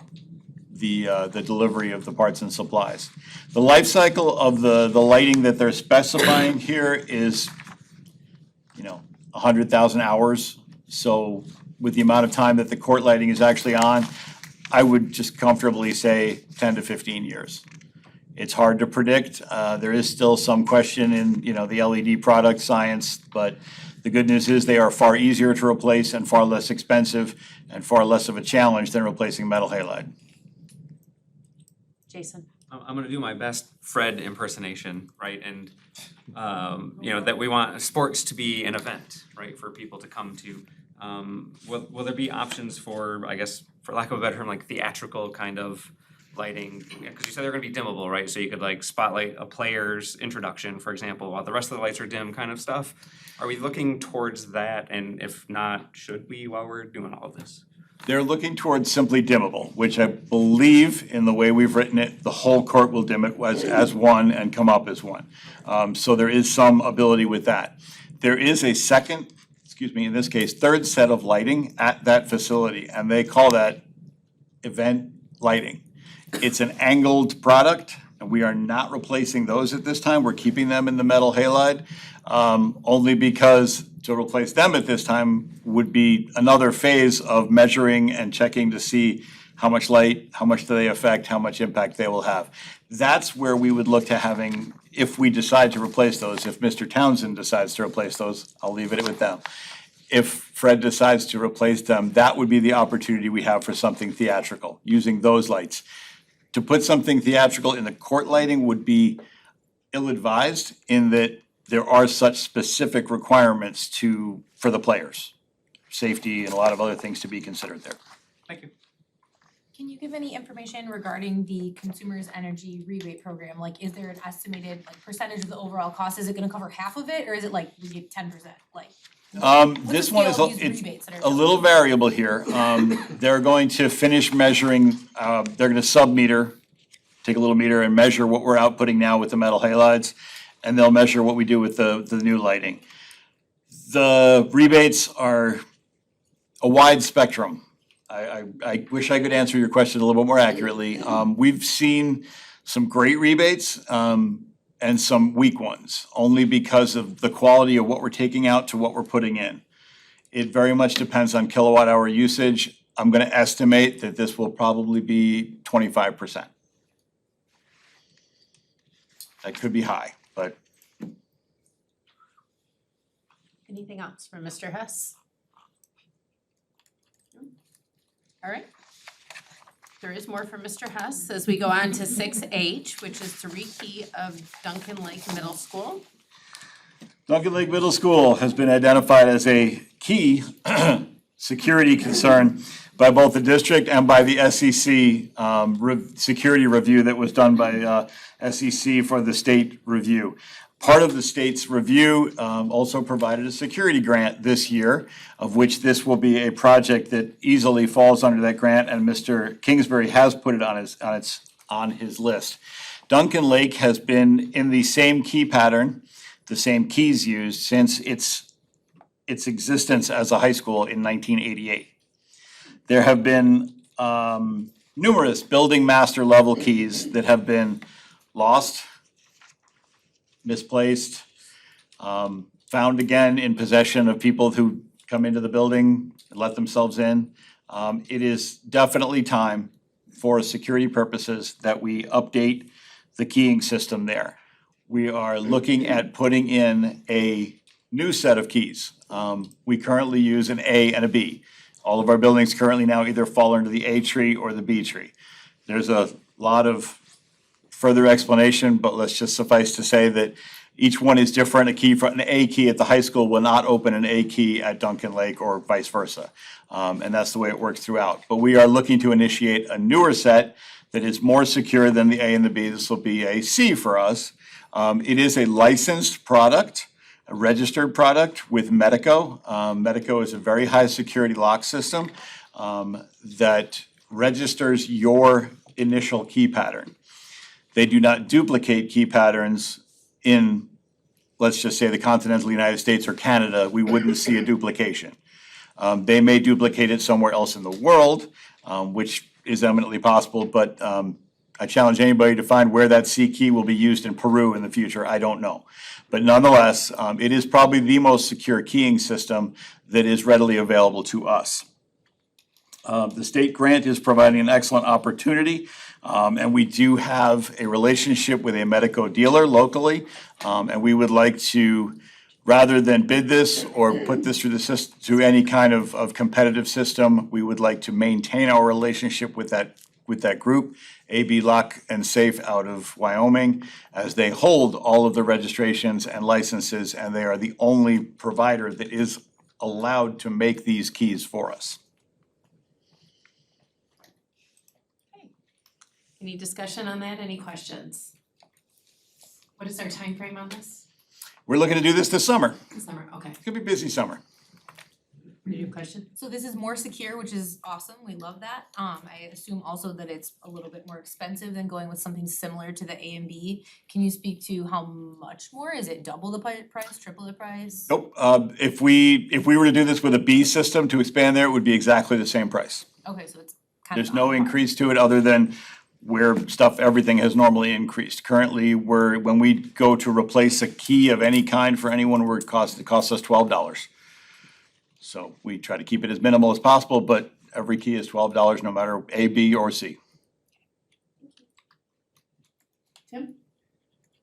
[SPEAKER 11] delivery of the parts and supplies. The life cycle of the lighting that they're specifying here is, 100,000 hours. So with the amount of time that the court lighting is actually on, I would just comfortably say 10 to 15 years. It's hard to predict. There is still some question in, the LED product science, but the good news is they are far easier to replace and far less expensive and far less of a challenge than replacing metal halide.
[SPEAKER 1] Jason?
[SPEAKER 5] I'm gonna do my best Fred impersonation, right? And, that we want sports to be an event, right, for people to come to. Will there be options for, I guess, for lack of a better term, like theatrical kind of lighting? Cause you said they're gonna be dimmable, right? So you could like spotlight a player's introduction, for example, while the rest of the lights are dim kind of stuff. Are we looking towards that? And if not, should we while we're doing all of this?
[SPEAKER 11] They're looking towards simply dimmable, which I believe in the way we've written it, the whole court will dim it as one and come up as one. So there is some ability with that. There is a second, in this case, third set of lighting at that facility, and they call that event lighting. It's an angled product, and we are not replacing those at this time. We're keeping them in the metal halide, only because to replace them at this time would be another phase of measuring and checking to see how much light, how much do they affect, how much impact they will have. That's where we would look to having, if we decide to replace those, if Mr. Townsend decides to replace those, I'll leave it with them. If Fred decides to replace them, that would be the opportunity we have for something theatrical, using those lights. To put something theatrical in the court lighting would be ill-advised in that there are such specific requirements for the players. Safety and a lot of other things to be considered there.
[SPEAKER 5] Thank you.
[SPEAKER 8] Can you give any information regarding the Consumers Energy Rebate Program? Like, is there an estimated percentage of the overall cost? Is it gonna cover half of it, or is it like we get 10%? Like,
[SPEAKER 11] This one is,
[SPEAKER 8] scale of these
[SPEAKER 11] it's
[SPEAKER 8] rebates that are
[SPEAKER 11] a little variable here. They're going to finish measuring, they're gonna sub-meter, take a little meter and measure what we're outputting now with the metal halides, and they'll measure what we do with the new lighting. The rebates are a wide spectrum. I wish I could answer your question a little bit more accurately. We've seen some great rebates, and some weak ones, only because of the quality of what we're taking out to what we're putting in. It very much depends on kilowatt hour usage. I'm gonna estimate that this will probably be 25%. That could be high, but
[SPEAKER 1] Anything else from Mr. Hess? All right. There is more from Mr. Hess as we go on to 6H, which is the rekey of Duncan Lake Middle School.
[SPEAKER 11] Duncan Lake Middle School has been identified as a key security concern by both the district and by the SEC security review that was done by SEC for the state review. Part of the state's review also provided a security grant this year, of which this will be a project that easily falls under that grant, and Mr. Kingsbury has put it on his list. Duncan Lake has been in the same key pattern, the same keys used since its existence as a high school in 1988. There have been numerous building master level keys that have been lost, misplaced, found again in possession of people who come into the building and let themselves in. It is definitely time for security purposes that we update the keying system there. We are looking at putting in a new set of keys. We currently use an A and a B. All of our buildings currently now either fall under the A tree or the B tree. There's a lot of further explanation, but let's just suffice to say that each one is different. An A key at the high school will not open an A key at Duncan Lake or vice versa. And that's the way it works throughout. But we are looking to initiate a newer set that is more secure than the A and the B. This will be a C for us. It is a licensed product, a registered product with Medico. Medico is a very high security lock system that registers your initial key pattern. They do not duplicate key patterns in, let's just say, the continental United States or Canada. We wouldn't see a duplication. They may duplicate it somewhere else in the world, which is eminently possible, but I challenge anybody to find where that C key will be used in Peru in the future, I don't know. But nonetheless, it is probably the most secure keying system that is readily available to us. The state grant is providing an excellent opportunity, and we do have a relationship with a Medico dealer locally. And we would like to, rather than bid this or put this through the system, through any kind of competitive system, we would like to maintain our relationship with that group, AB Lock and Safe out of Wyoming, as they hold all of the registrations and licenses, and they are the only provider that is allowed to make these keys for us.
[SPEAKER 1] Any discussion on that? Any questions? What is our time frame on this?
[SPEAKER 11] We're looking to do this summer.
[SPEAKER 1] Summer, okay.
[SPEAKER 11] It's gonna be a busy summer.
[SPEAKER 1] Any question?
[SPEAKER 8] So this is more secure, which is awesome, we love that. I assume also that it's a little bit more expensive than going with something similar to the A and B. Can you speak to how much more? Is it double the price, triple the price?
[SPEAKER 11] Nope, if we were to do this with a B system to expand there, it would be exactly the same price.
[SPEAKER 8] Okay, so it's kind of.
[SPEAKER 11] There's no
[SPEAKER 8] on par.
[SPEAKER 11] increase to it other than where everything has normally increased. Currently, when we go to replace a key of any kind for anyone, it costs us $12. So we try to keep it as minimal as possible, but every key is $12 no matter A, B, or C.
[SPEAKER 1] Tim?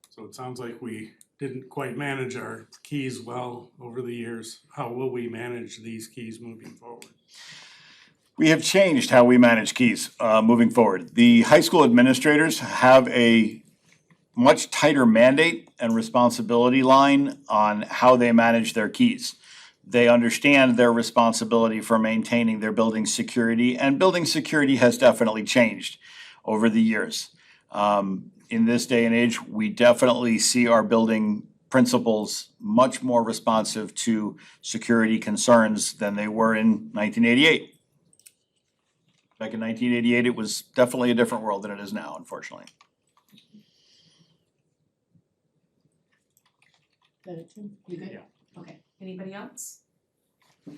[SPEAKER 4] So it sounds like we didn't quite manage our keys well over the years. How will we manage these keys moving forward?
[SPEAKER 11] We have changed how we manage keys moving forward. The high school administrators have a much tighter mandate and responsibility line on how they manage their keys. They understand their responsibility for maintaining their building security, and building security has definitely changed over the years. In this day and age, we definitely see our building principals much more responsive to security concerns than they were in 1988. Back in 1988, it was definitely a different world than it is now, unfortunately.
[SPEAKER 1] Good, Tim? You good?
[SPEAKER 4] Yeah.
[SPEAKER 1] Okay, anybody else? All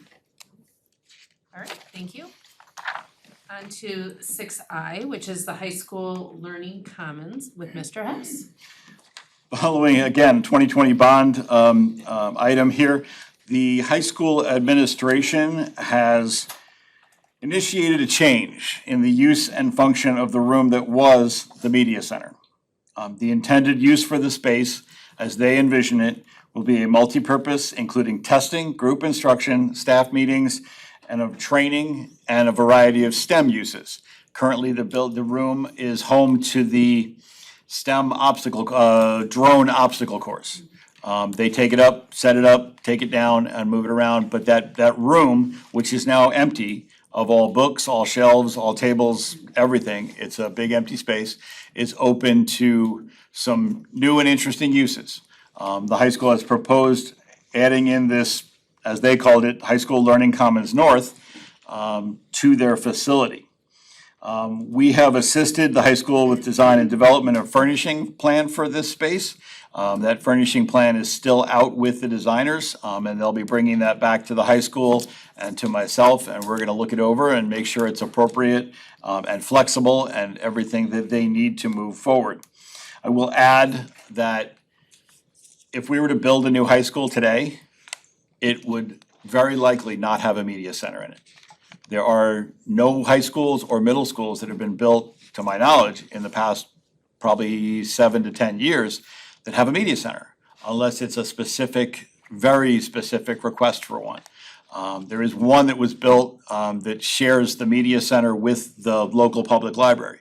[SPEAKER 1] right, thank you. On to 6I, which is the high school learning commons with Mr. Hess.
[SPEAKER 11] Following, again, 2020 bond item here, the high school administration has initiated a change in the use and function of the room that was the media center. The intended use for the space, as they envision it, will be a multi-purpose, including testing, group instruction, staff meetings, and of training, and a variety of STEM uses. Currently, the room is home to the STEM drone obstacle course. They take it up, set it up, take it down, and move it around, but that room, which is now empty of all books, all shelves, all tables, everything, it's a big empty space, is open to some new and interesting uses. The high school has proposed adding in this, as they called it, High School Learning Commons North, to their facility. We have assisted the high school with design and development of furnishing plan for this space. That furnishing plan is still out with the designers, and they'll be bringing that back to the high school and to myself, and we're gonna look it over and make sure it's appropriate and flexible and everything that they need to move forward. I will add that if we were to build a new high school today, it would very likely not have a media center in it. There are no high schools or middle schools that have been built, to my knowledge, in the past probably 7 to 10 years that have a media center, unless it's a specific, very specific request for one. There is one that was built that shares the media center with the local public library.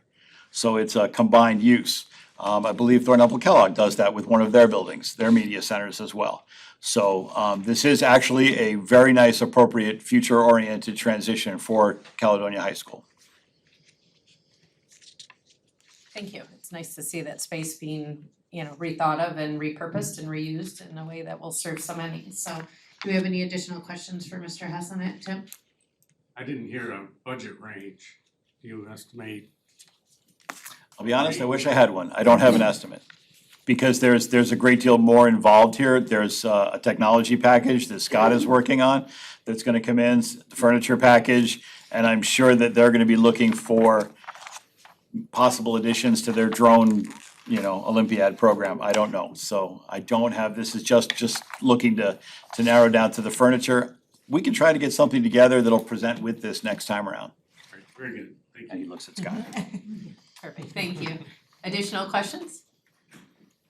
[SPEAKER 11] So it's a combined use. I believe Thornapple Kellogg does that with one of their buildings, their media centers as well. So this is actually a very nice, appropriate, future-oriented transition for Caledonia High School.
[SPEAKER 1] Thank you. It's nice to see that space being, rethought of and repurposed and reused in a way that will serve so many. So do we have any additional questions for Mr. Hess on that, Tim?
[SPEAKER 4] I didn't hear a budget range. Do you estimate?
[SPEAKER 11] I'll be honest, I wish I had one. I don't have an estimate. Because there's a great deal more involved here. There's a technology package that Scott is working on that's gonna come in, the furniture package, and I'm sure that they're gonna be looking for possible additions to their drone, Olympiad program. I don't know. So I don't have, this is just looking to narrow down to the furniture. We can try to get something together that'll present with this next time around.
[SPEAKER 4] Very good, thank
[SPEAKER 11] And
[SPEAKER 4] you.
[SPEAKER 11] he looks at Scott.
[SPEAKER 1] Perfect, thank you. Additional questions?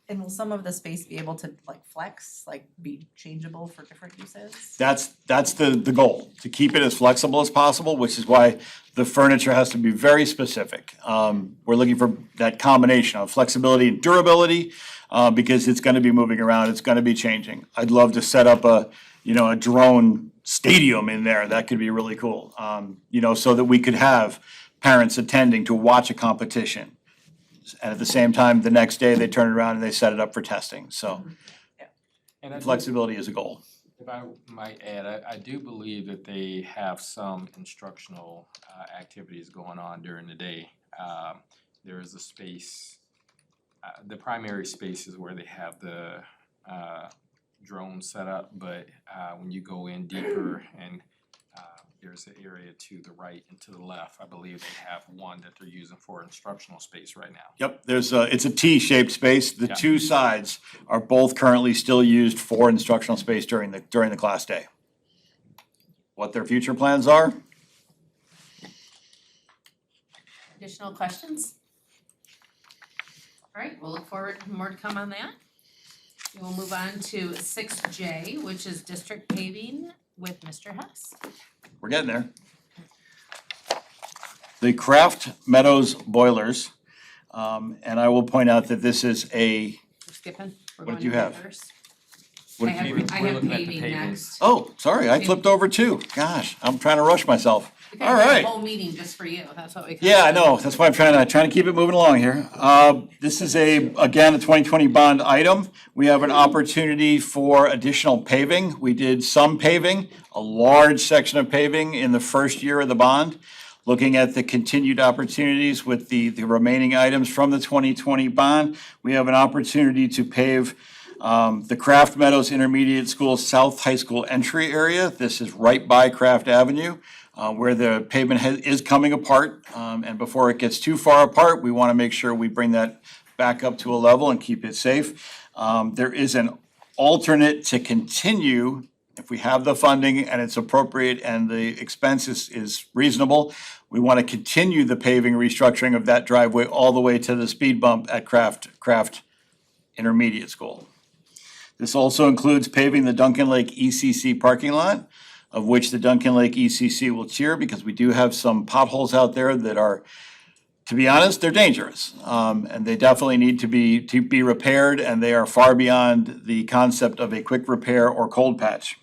[SPEAKER 14] And will some of the space be able to like flex, like be changeable for different uses?
[SPEAKER 11] That's the goal, to keep it as flexible as possible, which is why the furniture has to be very specific. We're looking for that combination of flexibility and durability, because it's gonna be moving around, it's gonna be changing. I'd love to set up a drone stadium in there, that could be really cool. So that we could have parents attending to watch a competition. And at the same time, the next day, they turn it around and they set it up for testing, so
[SPEAKER 9] And I do-
[SPEAKER 11] flexibility is a goal.
[SPEAKER 9] If I might add, I do believe that they have some instructional activities going on during the day. There is a space, the primary space is where they have the drone set up, but when you go in deeper and there's an area to the right and to the left, I believe they have one that they're using for instructional space right now.
[SPEAKER 11] Yep, it's a T-shaped space. The
[SPEAKER 9] Yeah.
[SPEAKER 11] two sides are both currently still used for instructional space during the class day. What their future plans are?
[SPEAKER 1] Additional questions? All right, we'll look forward to more to come on that. We'll move on to 6J, which is district paving with Mr. Hess.
[SPEAKER 11] We're getting there. The Kraft Meadows boilers, and I will point out that this is
[SPEAKER 1] We're skipping. We're
[SPEAKER 11] What
[SPEAKER 1] going
[SPEAKER 11] did you
[SPEAKER 1] to
[SPEAKER 11] have?
[SPEAKER 1] reverse.
[SPEAKER 11] what
[SPEAKER 1] I
[SPEAKER 11] did you-
[SPEAKER 1] have
[SPEAKER 9] We're looking at the
[SPEAKER 1] paving
[SPEAKER 9] paving.
[SPEAKER 1] next.
[SPEAKER 11] Oh, sorry, I flipped over two. Gosh, I'm trying to rush myself.
[SPEAKER 1] We
[SPEAKER 11] All
[SPEAKER 1] could have
[SPEAKER 11] right.
[SPEAKER 1] a whole meeting just for you, that's what we.
[SPEAKER 11] Yeah, I know, that's why I'm trying to keep it moving along here. This is again, a 2020 bond item. We have an opportunity for additional paving. We did some paving, a large section of paving in the first year of the bond. Looking at the continued opportunities with the remaining items from the 2020 bond, we have an opportunity to pave the Kraft Meadows Intermediate School South High School entry area. This is right by Kraft Avenue, where the pavement is coming apart. And before it gets too far apart, we want to make sure we bring that back up to a level and keep it safe. There is an alternate to continue, if we have the funding and it's appropriate and the expense is reasonable, we want to continue the paving restructuring of that driveway all the way to the speed bump at Kraft Intermediate School. This also includes paving the Duncan Lake ECC parking lot, of which the Duncan Lake ECC will cheer because we do have some potholes out there that are, to be honest, they're dangerous. And they definitely need to be repaired, and they are far beyond the concept of a quick repair or cold patch.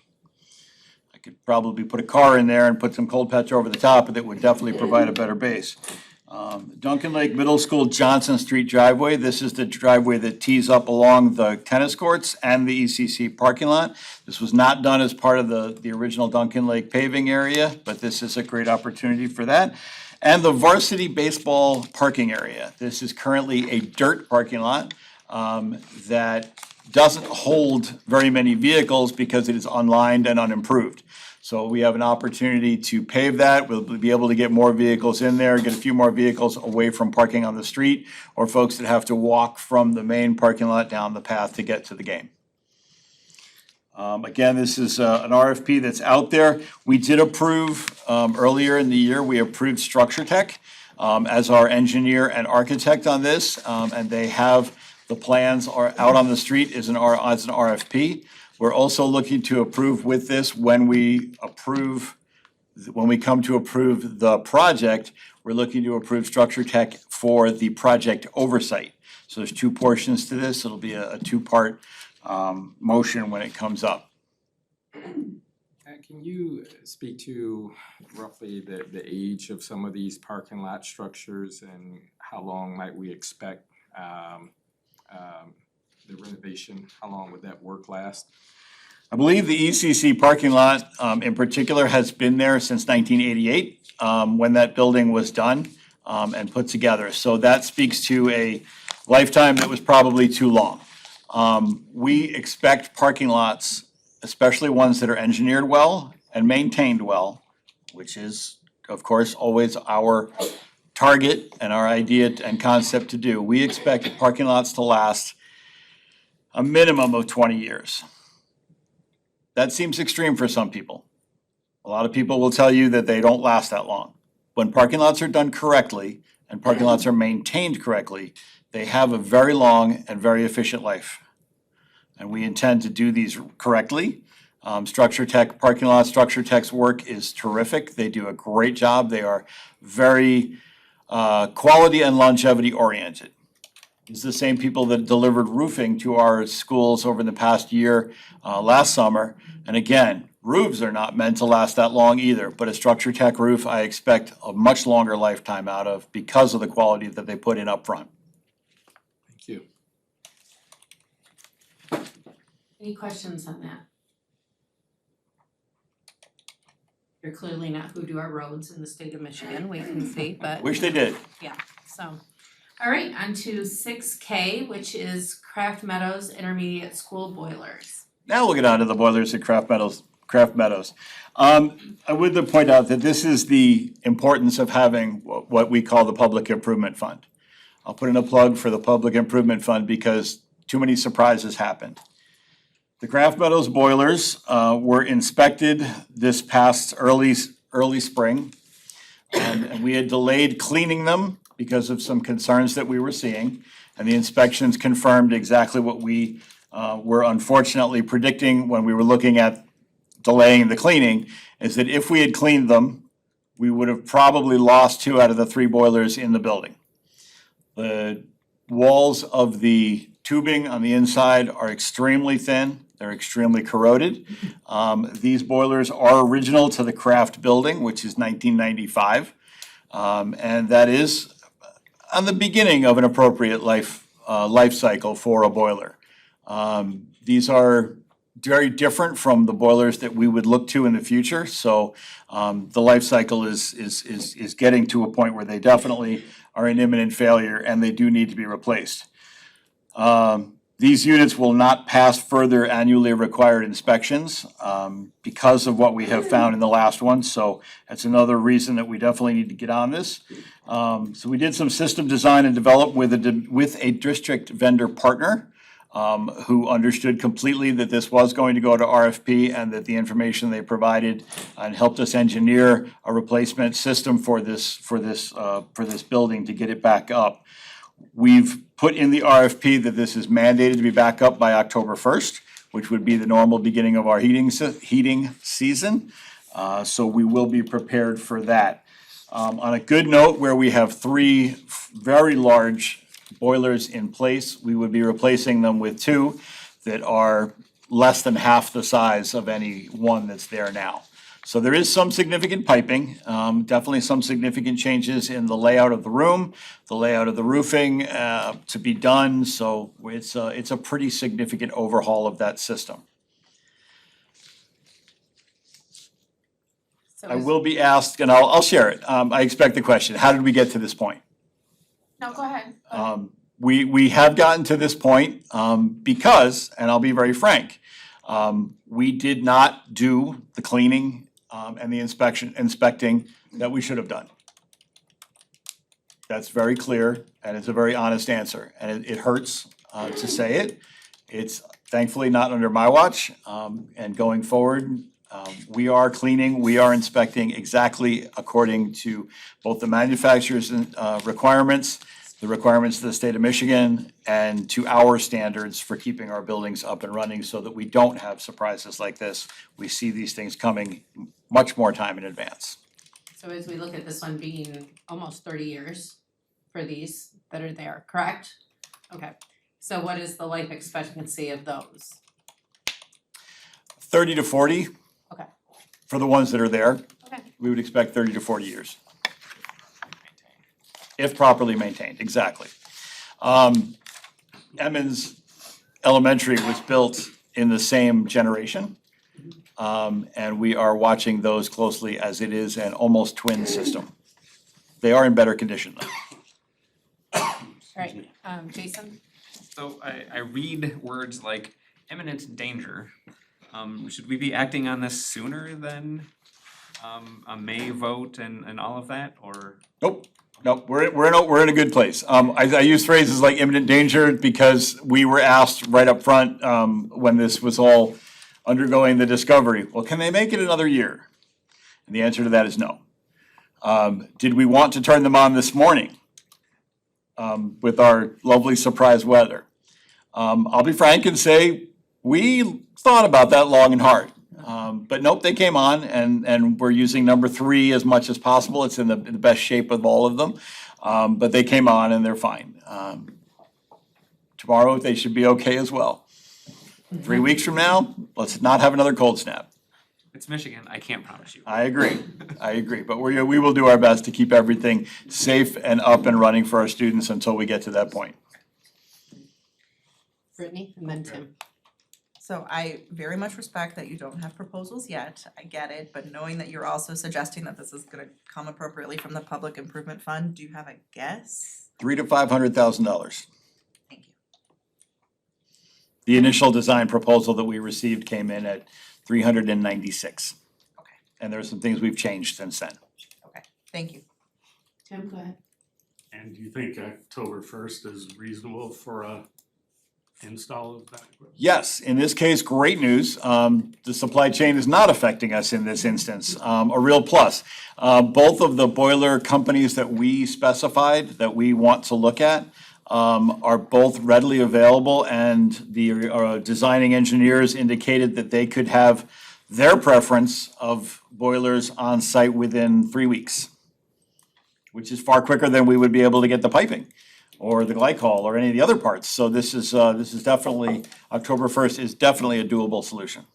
[SPEAKER 11] I could probably put a car in there and put some cold patch over the top, but that would definitely provide a better base. Duncan Lake Middle School Johnson Street driveway, this is the driveway that tees up along the tennis courts and the ECC parking lot. This was not done as part of the original Duncan Lake paving area, but this is a great opportunity for that. And the varsity baseball parking area. This is currently a dirt parking lot that doesn't hold very many vehicles because it is unlined and unimproved. So we have an opportunity to pave that. We'll be able to get more vehicles in there, get a few more vehicles away from parking on the street, or folks that have to walk from the main parking lot down the path to get to the game. Again, this is an RFP that's out there. We did approve, earlier in the year, we approved Structure Tech as our engineer and architect on this, and they have, the plans are out on the street as an RFP. We're also looking to approve with this when we come to approve the project, we're looking to approve Structure Tech for the project oversight. So there's two portions to this. It'll be a two-part motion when it comes up.
[SPEAKER 9] Can you speak to roughly the age of some of these parking lot structures and how long might we expect the renovation, how long would that work last?
[SPEAKER 11] I believe the ECC parking lot in particular has been there since 1988, when that building was done and put together. So that speaks to a lifetime that was probably too long. We expect parking lots, especially ones that are engineered well and maintained well, which is, of course, always our target and our idea and concept to do, we expect parking lots to last a minimum of 20 years. That seems extreme for some people. A lot of people will tell you that they don't last that long. When parking lots are done correctly and parking lots are maintained correctly, they have a very long and very efficient life. And we intend to do these correctly. Structure Tech, parking lot Structure Tech's work is terrific. They do a great job. They are very quality and longevity oriented. It's the same people that delivered roofing to our schools over the past year, last summer. And again, roofs are not meant to last that long either, but a Structure Tech roof, I expect a much longer lifetime out of because of the quality that they put in up front.
[SPEAKER 9] Thank you.
[SPEAKER 1] Any questions on that? You're clearly not who do our roads in the state of Michigan, we can see, but.
[SPEAKER 11] Wish they did.
[SPEAKER 1] Yeah, so, all right, on to 6K, which is Craft Meadows Intermediate School Boilers.
[SPEAKER 11] Now we'll get on to the boilers at Craft Meadows. I would point out that this is the importance of having what we call the Public Improvement Fund. I'll put in a plug for the Public Improvement Fund because too many surprises happened. The Craft Meadows boilers were inspected this past early spring. And we had delayed cleaning them because of some concerns that we were seeing. And the inspections confirmed exactly what we were unfortunately predicting when we were looking at delaying the cleaning, is that if we had cleaned them, we would have probably lost 2 out of the 3 boilers in the building. The walls of the tubing on the inside are extremely thin. They're extremely corroded. These boilers are original to the Craft building, which is 1995. And that is on the beginning of an appropriate life cycle for a boiler. These are very different from the boilers that we would look to in the future. So the life cycle is getting to a point where they definitely are in imminent failure and they do need to be replaced. These units will not pass further annually required inspections because of what we have found in the last one. So that's another reason that we definitely need to get on this. So we did some system design and development with a district vendor partner who understood completely that this was going to go to RFP and that the information they provided and helped us engineer a replacement system for this building to get it back up. We've put in the RFP that this is mandated to be back up by October 1st, which would be the normal beginning of our heating season. So we will be prepared for that. On a good note, where we have 3 very large boilers in place, we would be replacing them with 2 that are less than half the size of any one that's there now. So there is some significant piping, definitely some significant changes in the layout of the room, the layout of the roofing to be done. So it's a pretty significant overhaul of that system.
[SPEAKER 1] So
[SPEAKER 11] I will be asked, and I'll share it. I expect the question, how did we get to this point?
[SPEAKER 1] No, go ahead.
[SPEAKER 11] We have gotten to this point because, and I'll be very frank, we did not do the cleaning and the inspecting that we should have done. That's very clear, and it's a very honest answer, and it hurts to say it. It's thankfully not under my watch, and going forward, we are cleaning, we are inspecting exactly according to both the manufacturer's requirements, the requirements of the state of Michigan, and to our standards for keeping our buildings up and running so that we don't have surprises like this. We see these things coming much more time in advance.
[SPEAKER 1] So as we look at this one being almost 30 years for these that are there, correct? Okay, so what is the life expectancy of those?
[SPEAKER 11] 30 to 40.
[SPEAKER 1] Okay.
[SPEAKER 11] For the ones that are there.
[SPEAKER 1] Okay.
[SPEAKER 11] We would expect 30 to 40 years. If properly maintained, exactly. Emmons Elementary was built in the same generation. And we are watching those closely as it is an almost twin system. They are in better condition though.
[SPEAKER 1] All right, Jason?
[SPEAKER 5] So I read words like imminent danger. Should we be acting on this sooner than a May vote and all of that, or?
[SPEAKER 11] Nope, nope, we're in a good place. I use phrases like imminent danger because we were asked right up front, when this was all undergoing the discovery, well, can they make it another year? And the answer to that is no. Did we want to turn them on this morning? With our lovely surprise weather? I'll be frank and say, we thought about that long and hard. But nope, they came on and we're using number 3 as much as possible. It's in the best shape of all of them. But they came on and they're fine. Tomorrow, they should be okay as well. 3 weeks from now, let's not have another cold snap.
[SPEAKER 5] It's Michigan, I can't promise you.
[SPEAKER 11] I agree, but we will do our best to keep everything safe and up and running for our students until we get to that point.
[SPEAKER 1] Brittany and then Tim.
[SPEAKER 3] So I very much respect that you don't have proposals yet, I get it, but knowing that you're also suggesting that this is gonna come appropriately from the Public Improvement Fund, do you have a guess?
[SPEAKER 11] $300,000 to $500,000.
[SPEAKER 3] Thank you.
[SPEAKER 11] The initial design proposal that we received came in at 396.
[SPEAKER 3] Okay.
[SPEAKER 11] And there are some things we've changed since then.
[SPEAKER 3] Okay, thank you.
[SPEAKER 1] Tim, go ahead.
[SPEAKER 4] And do you think October 1st is reasonable for a install of that equipment?
[SPEAKER 11] Yes, in this case, great news. The supply chain is not affecting us in this instance, a real plus. Both of the boiler companies that we specified that we want to look at are both readily available, and the designing engineers indicated that they could have their preference of boilers on site within 3 weeks, which is far quicker than we would be able to get the piping or the glycol or any of the other parts. So this is definitely, October 1st is definitely a doable solution.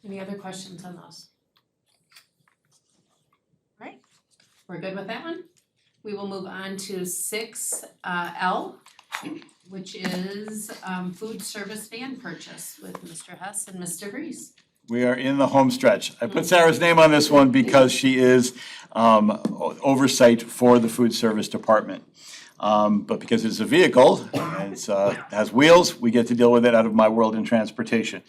[SPEAKER 1] Any other questions on those?
[SPEAKER 3] Right.
[SPEAKER 1] We're good with that one? We will move on to 6L, which is food service van purchase with Mr. Hess and Ms. DeVries.
[SPEAKER 11] We are in the home stretch. I put Sarah's name on this one because she is oversight for the food service department. But because it's a vehicle, and it has wheels, we get to deal with it out of my world in transportation.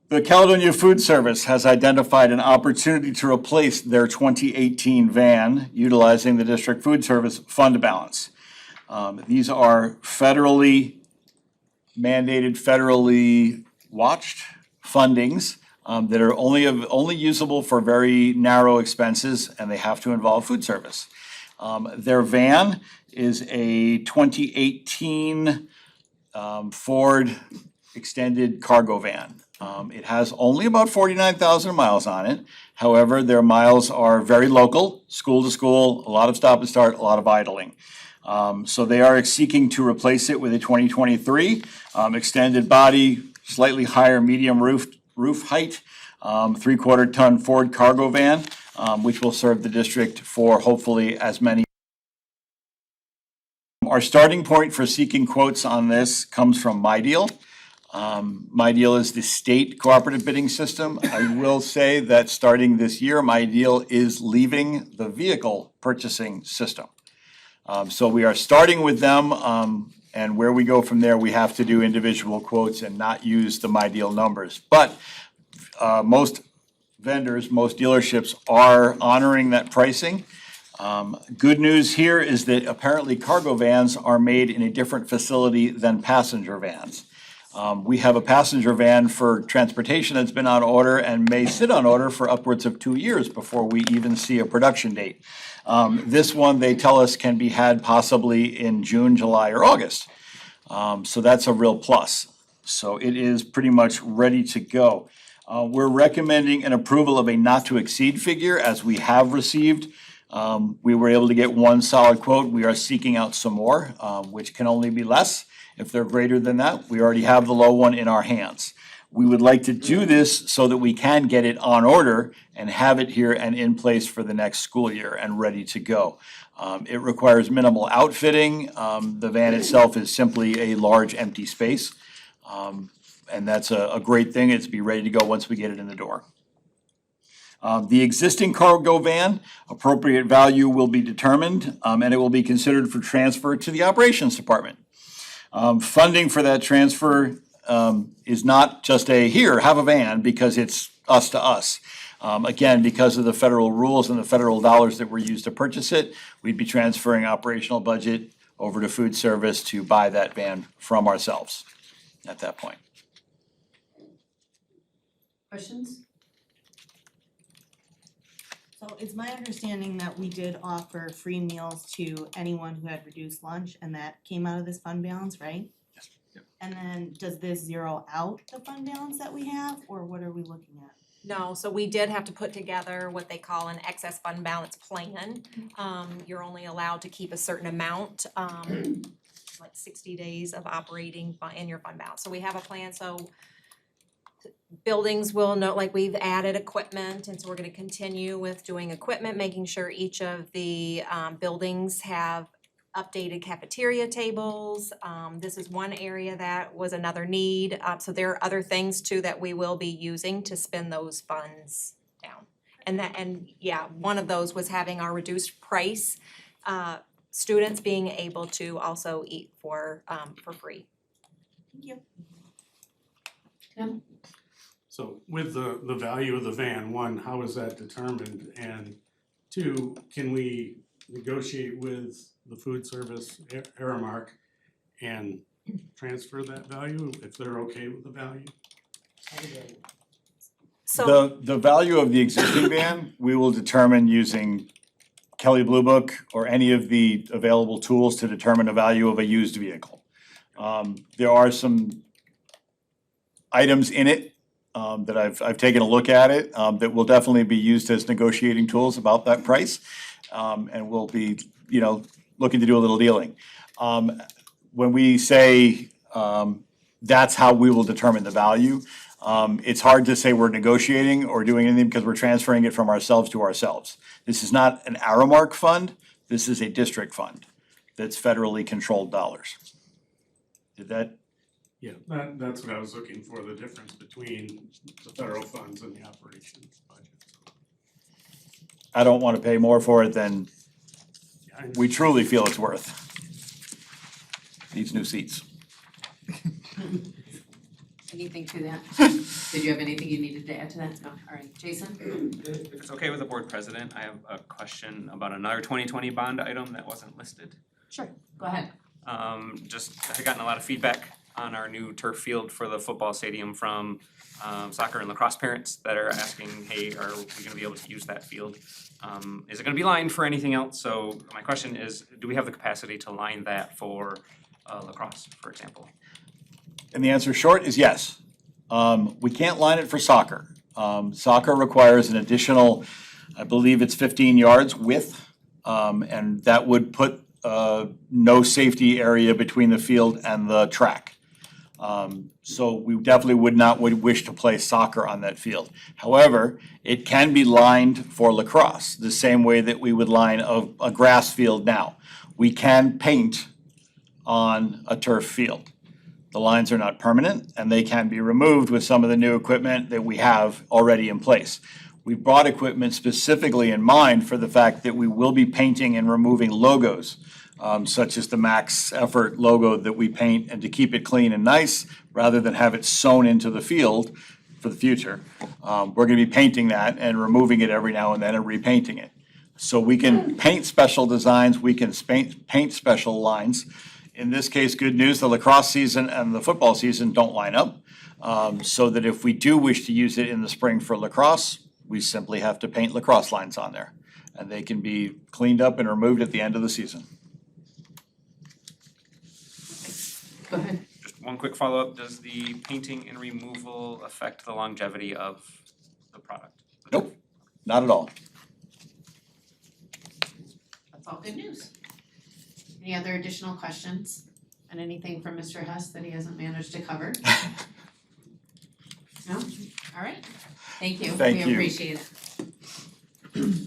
[SPEAKER 11] The Caledonia Food Service has identified an opportunity to replace their 2018 van utilizing the district food service fund balance. These are federally mandated, federally watched fundings that are only usable for very narrow expenses, and they have to involve food service. Their van is a 2018 Ford extended cargo van. It has only about 49,000 miles on it. However, their miles are very local, school to school, a lot of stop and start, a lot of idling. So they are seeking to replace it with a 2023 extended body, slightly higher medium roof height, 3/4 ton Ford cargo van, which will serve the district for hopefully as many. Our starting point for seeking quotes on this comes from MyDeal. MyDeal is the state cooperative bidding system. I will say that starting this year, MyDeal is leaving the vehicle purchasing system. So we are starting with them, and where we go from there, we have to do individual quotes and not use the MyDeal numbers. But most vendors, most dealerships are honoring that pricing. Good news here is that apparently cargo vans are made in a different facility than passenger vans. We have a passenger van for transportation that's been on order and may sit on order for upwards of 2 years before we even see a production date. This one, they tell us, can be had possibly in June, July, or August. So that's a real plus. So it is pretty much ready to go. We're recommending an approval of a not to exceed figure as we have received. We were able to get one solid quote. We are seeking out some more, which can only be less. If they're greater than that, we already have the low one in our hands. We would like to do this so that we can get it on order and have it here and in place for the next school year and ready to go. It requires minimal outfitting. The van itself is simply a large empty space. And that's a great thing. It's be ready to go once we get it in the door. The existing cargo van, appropriate value will be determined, and it will be considered for transfer to the operations department. Funding for that transfer is not just here, have a van, because it's us to us. Again, because of the federal rules and the federal dollars that were used to purchase it, we'd be transferring operational budget over to food service to buy that van from ourselves at that point.
[SPEAKER 1] Questions?
[SPEAKER 15] So it's my understanding that we did offer free meals to anyone who had reduced lunch and that came out of this fund balance, right?
[SPEAKER 11] Yes.
[SPEAKER 7] Yep.
[SPEAKER 15] And then does this zero out the fund balance that we have, or what are we looking at?
[SPEAKER 6] No, so we did have to put together what they call an excess fund balance plan. You're only allowed to keep a certain amount, like 60 days of operating in your fund balance. So we have a plan, so buildings will know, like we've added equipment, and so we're gonna continue with doing equipment, making sure each of the buildings have updated cafeteria tables. This is one area that was another need, so there are other things too that we will be using to spend those funds down. And yeah, one of those was having our reduced price, students being able to also eat for free.
[SPEAKER 15] Thank you.
[SPEAKER 1] Tim?
[SPEAKER 4] So with the value of the van, one, how is that determined? And two, can we negotiate with the food service, Aramark, and transfer that value if they're okay with the value?
[SPEAKER 6] So,
[SPEAKER 11] The value of the existing van, we will determine using Kelley Blue Book or any of the available tools to determine the value of a used vehicle. There are some items in it that I've taken a look at it that will definitely be used as negotiating tools about that price. And we'll be, looking to do a little dealing. When we say that's how we will determine the value, it's hard to say we're negotiating or doing anything because we're transferring it from ourselves to ourselves. This is not an Aramark fund, this is a district fund that's federally controlled dollars. Did that?
[SPEAKER 4] Yeah, that's what I was looking for, the difference between the federal funds and the operations budget.
[SPEAKER 11] I don't wanna pay more for it than
[SPEAKER 4] Yeah, I-
[SPEAKER 11] we truly feel it's worth. These new seats.
[SPEAKER 1] Anything to that? Did you have anything you needed to add to that? No, all right, Jason?
[SPEAKER 5] If it's okay with the board president, I have a question about another 2020 bond item that wasn't listed.
[SPEAKER 1] Sure, go ahead.
[SPEAKER 5] I've gotten a lot of feedback on our new turf field for the football stadium from soccer and lacrosse parents that are asking, hey, are we gonna be able to use that field? Is it gonna be lined for anything else? So my question is, do we have the capacity to line that for lacrosse, for example?
[SPEAKER 11] And the answer short is yes. We can't line it for soccer. Soccer requires an additional, I believe it's 15 yards width. And that would put no safety area between the field and the track. So we definitely would not wish to play soccer on that field. However, it can be lined for lacrosse, the same way that we would line a grass field now. We can paint on a turf field. The lines are not permanent and they can be removed with some of the new equipment that we have already in place. We brought equipment specifically in mind for the fact that we will be painting and removing logos, such as the Max Effort logo that we paint, and to keep it clean and nice, rather than have it sewn into the field for the future. We're gonna be painting that and removing it every now and then and repainting it. So we can paint special designs, we can paint special lines. In this case, good news, the lacrosse season and the football season don't line up. So that if we do wish to use it in the spring for lacrosse, we simply have to paint lacrosse lines on there. And they can be cleaned up and removed at the end of the season.
[SPEAKER 1] Go ahead.
[SPEAKER 5] Just one quick follow-up, does the painting and removal affect the longevity of the product?
[SPEAKER 11] Nope, not at all.
[SPEAKER 1] That's all good news. Any other additional questions? And anything from Mr. Hess that he hasn't managed to cover? No? All right. Thank you.
[SPEAKER 11] Thank
[SPEAKER 1] We
[SPEAKER 11] you.
[SPEAKER 1] appreciate it.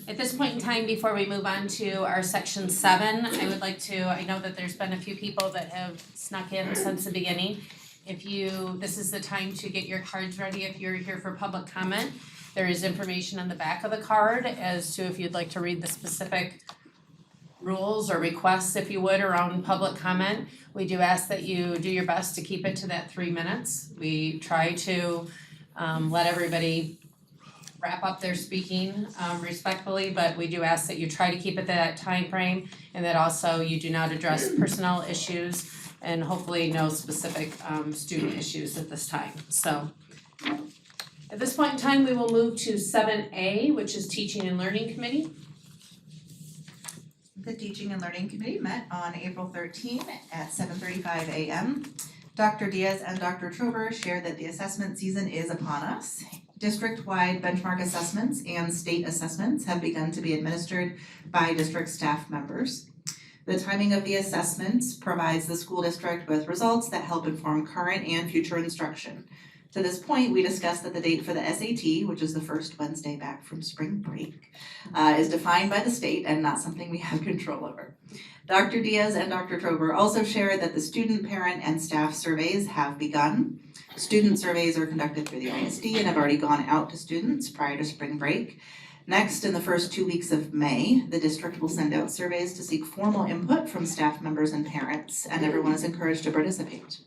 [SPEAKER 1] At this point in time, before we move on to our section 7, I would like to, I know that there's been a few people that have snuck in since the beginning. This is the time to get your cards ready if you're here for public comment. There is information on the back of the card as to if you'd like to read the specific rules or requests, if you would, around public comment. We do ask that you do your best to keep it to that 3 minutes. We try to let everybody wrap up their speaking respectfully, but we do ask that you try to keep it that time frame, and that also you do not address personnel issues and hopefully no specific student issues at this time. So at this point in time, we will move to 7A, which is Teaching and Learning Committee.
[SPEAKER 3] The Teaching and Learning Committee met on April 13 at 7:35 a.m. Dr. Diaz and Dr. Trober shared that the assessment season is upon us. District-wide benchmark assessments and state assessments have begun to be administered by district staff members. The timing of the assessments provides the school district with results that help inform current and future instruction. To this point, we discussed that the date for the SAT, which is the first Wednesday back from spring break, is defined by the state and not something we have control over. Dr. Diaz and Dr. Trober also shared that the student, parent, and staff surveys have begun. Student surveys are conducted through the ISD and have already gone out to students prior to spring break. Next, in the first 2 weeks of May, the district will send out surveys to seek formal input from staff members and parents, and everyone is encouraged to participate.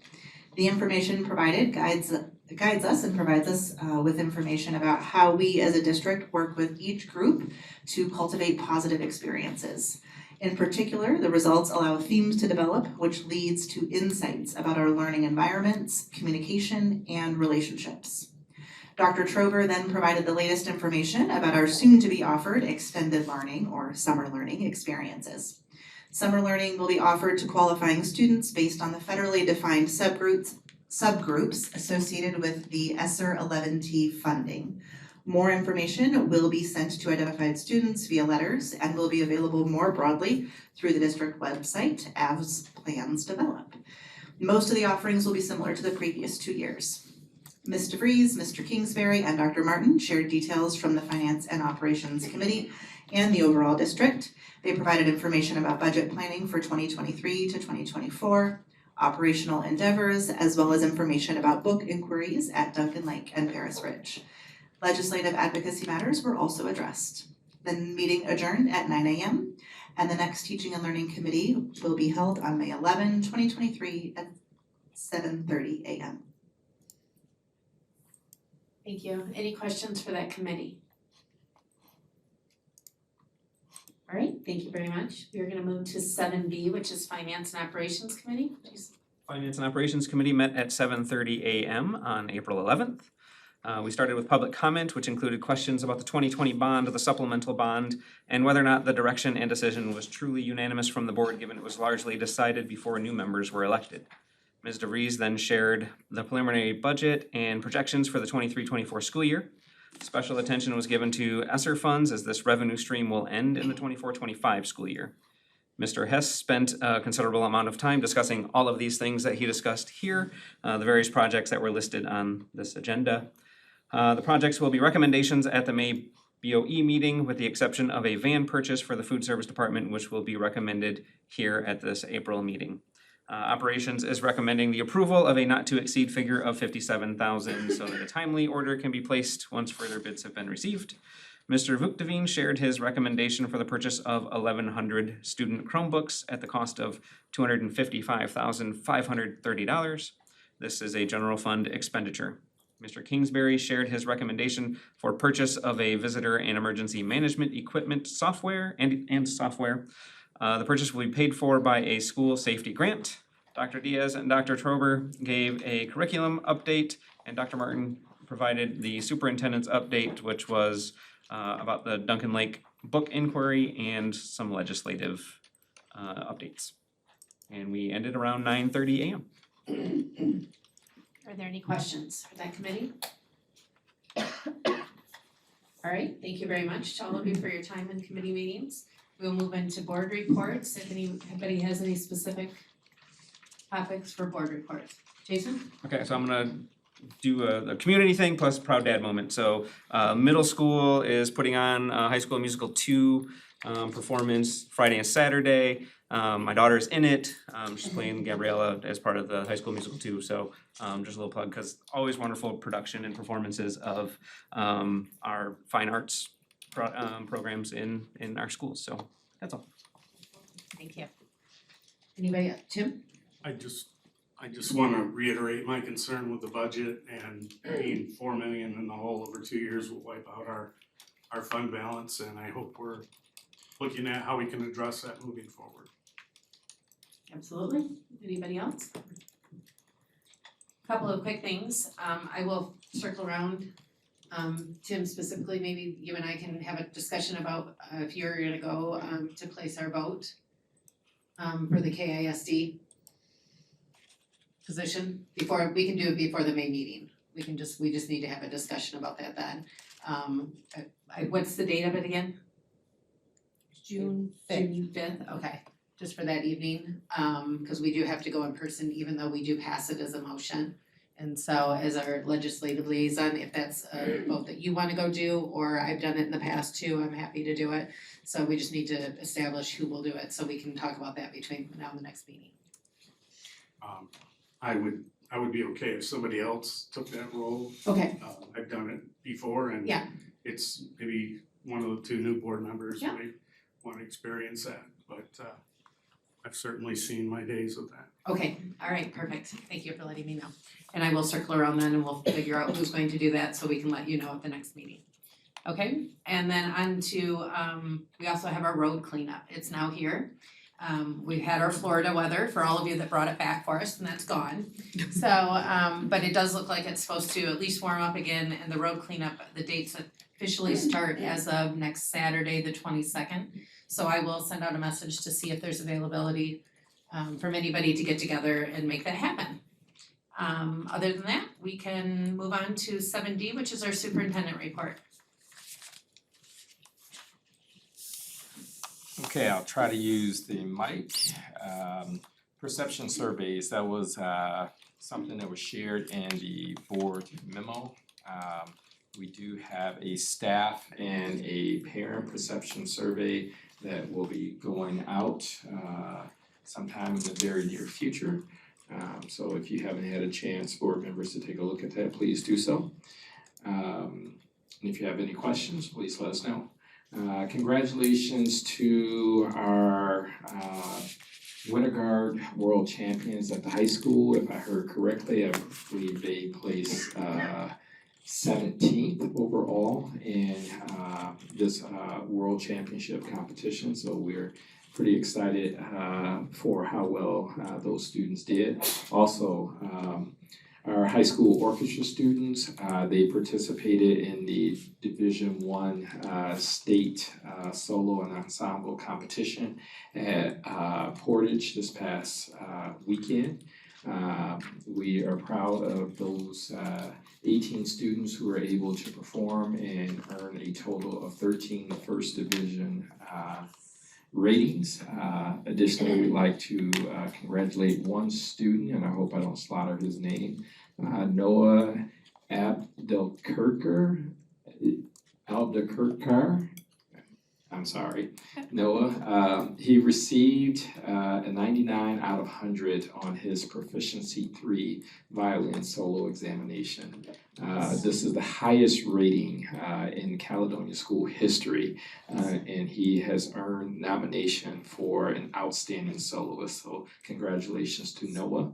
[SPEAKER 3] The information provided guides us and provides us with information about how we as a district work with each group to cultivate positive experiences. In particular, the results allow themes to develop, which leads to insights about our learning environments, communication, and relationships. Dr. Trober then provided the latest information about our soon-to-be offered extended learning or summer learning experiences. Summer learning will be offered to qualifying students based on the federally defined subgroups associated with the ESSER 11T funding. More information will be sent to identified students via letters and will be available more broadly through the district website as plans develop. Most of the offerings will be similar to the previous 2 years. Ms. DeVries, Mr. Kingsbury, and Dr. Martin shared details from the Finance and Operations Committee and the overall district. They provided information about budget planning for 2023 to 2024, operational endeavors, as well as information about book inquiries at Duncan Lake and Paris Ridge. Legislative advocacy matters were also addressed. The meeting adjourned at 9 a.m. and the next Teaching and Learning Committee will be held on May 11, 2023 at 7:30 a.m.
[SPEAKER 1] Thank you. Any questions for that committee? All right, thank you very much. We are gonna move to 7B, which is Finance and Operations Committee. Please.
[SPEAKER 5] Finance and Operations Committee met at 7:30 a.m. on April 11th. We started with public comment, which included questions about the 2020 bond, the supplemental bond, and whether or not the direction and decision was truly unanimous from the board, given it was largely decided before new members were elected. Ms. DeVries then shared the preliminary budget and projections for the 23-24 school year. Special attention was given to ESSER funds as this revenue stream will end in the 24-25 school year. Mr. Hess spent a considerable amount of time discussing all of these things that he discussed here, the various projects that were listed on this agenda. The projects will be recommendations at the May BOE meeting, with the exception of a van purchase for the food service department, which will be recommended here at this April meeting. Operations is recommending the approval of a not to exceed figure of $57,000 so that a timely order can be placed once further bids have been received. Mr. Vukdeveen shared his recommendation for the purchase of 1,100 student Chromebooks at the cost of $255,530. This is a general fund expenditure. Mr. Kingsbury shared his recommendation for purchase of a visitor and emergency management equipment software and software. The purchase will be paid for by a school safety grant. Dr. Diaz and Dr. Trober gave a curriculum update, and Dr. Martin provided the superintendent's update, which was about the Duncan Lake book inquiry and some legislative updates. And we ended around 9:30 a.m.
[SPEAKER 1] Are there any questions for that committee? All right, thank you very much to all of you for your time in committee meetings. We'll move into board reports, if anybody has any specific topics for board reports. Jason?
[SPEAKER 5] Okay, so I'm gonna do a community thing plus proud dad moment. So middle school is putting on High School Musical 2 performance Friday and Saturday. My daughter's in it. She's playing Gabriella as part of the High School Musical 2. So just a little plug, because always wonderful production and performances of our fine arts programs in our schools. So that's all.
[SPEAKER 1] Thank you. Anybody else? Tim?
[SPEAKER 4] I just I just wanna reiterate my concern with the budget and being 4 million in the hole over 2 years will wipe out our fund balance, and I hope we're looking at how we can address that moving forward.
[SPEAKER 1] Absolutely. Anybody else? Couple of quick things. I will circle around. Tim, specifically, maybe you and I can have a discussion about if you're gonna go to place our vote for the KISD position before, we can do it before the May meeting. We just need to have a discussion about that then. What's the date of it again?
[SPEAKER 14] June
[SPEAKER 1] June 5th, okay, just for that evening, cause we do have to go in person even though we do pass it as a motion. And so as our legislative liaison, if that's a vote that you wanna go do, or I've done it in the past too, I'm happy to do it. So we just need to establish who will do it, so we can talk about that between now and the next meeting.
[SPEAKER 4] I would be okay if somebody else took that role.
[SPEAKER 1] Okay.
[SPEAKER 4] I've done it before and
[SPEAKER 1] Yeah.
[SPEAKER 4] it's maybe one of the 2 new board members
[SPEAKER 1] Yeah.
[SPEAKER 4] may wanna experience that, but I've certainly seen my days with that.
[SPEAKER 1] Okay, all right, perfect. Thank you for letting me know. And I will circle around then and we'll figure out who's going to do that so we can let you know at the next meeting. Okay, and then on to, we also have our road cleanup. It's now here. We've had our Florida weather for all of you that brought it back for us, and that's gone. So, but it does look like it's supposed to at least warm up again, and the road cleanup, the dates officially start as of next Saturday, the 22nd. So I will send out a message to see if there's availability from anybody to get together and make that happen. Other than that, we can move on to 7D, which is our superintendent report.
[SPEAKER 9] Okay, I'll try to use the mic. Perception surveys, that was something that was shared in the board memo. We do have a staff and a parent perception survey that will be going out sometime in the very near future. So if you haven't had a chance, board members, to take a look at that, please do so. And if you have any questions, please let us know. Congratulations to our Winter Guard World Champions at the high school. If I heard correctly, I believe they placed 17th overall in this World Championship competition. So we're pretty excited for how well those students did. Also, our high school orchestra students, they participated in the Division I state solo and ensemble competition at Portage this past weekend. We are proud of those 18 students who were able to perform and earn a total of 13 first division ratings. Additionally, we'd like to congratulate one student, and I hope I don't slaughter his name, Noah Abdelkirker. I'm sorry, Noah. He received a 99 out of 100 on his Proficiency 3 violin solo examination. This is the highest rating in Caledonia school history, and he has earned nomination for an outstanding soloist. So congratulations to Noah.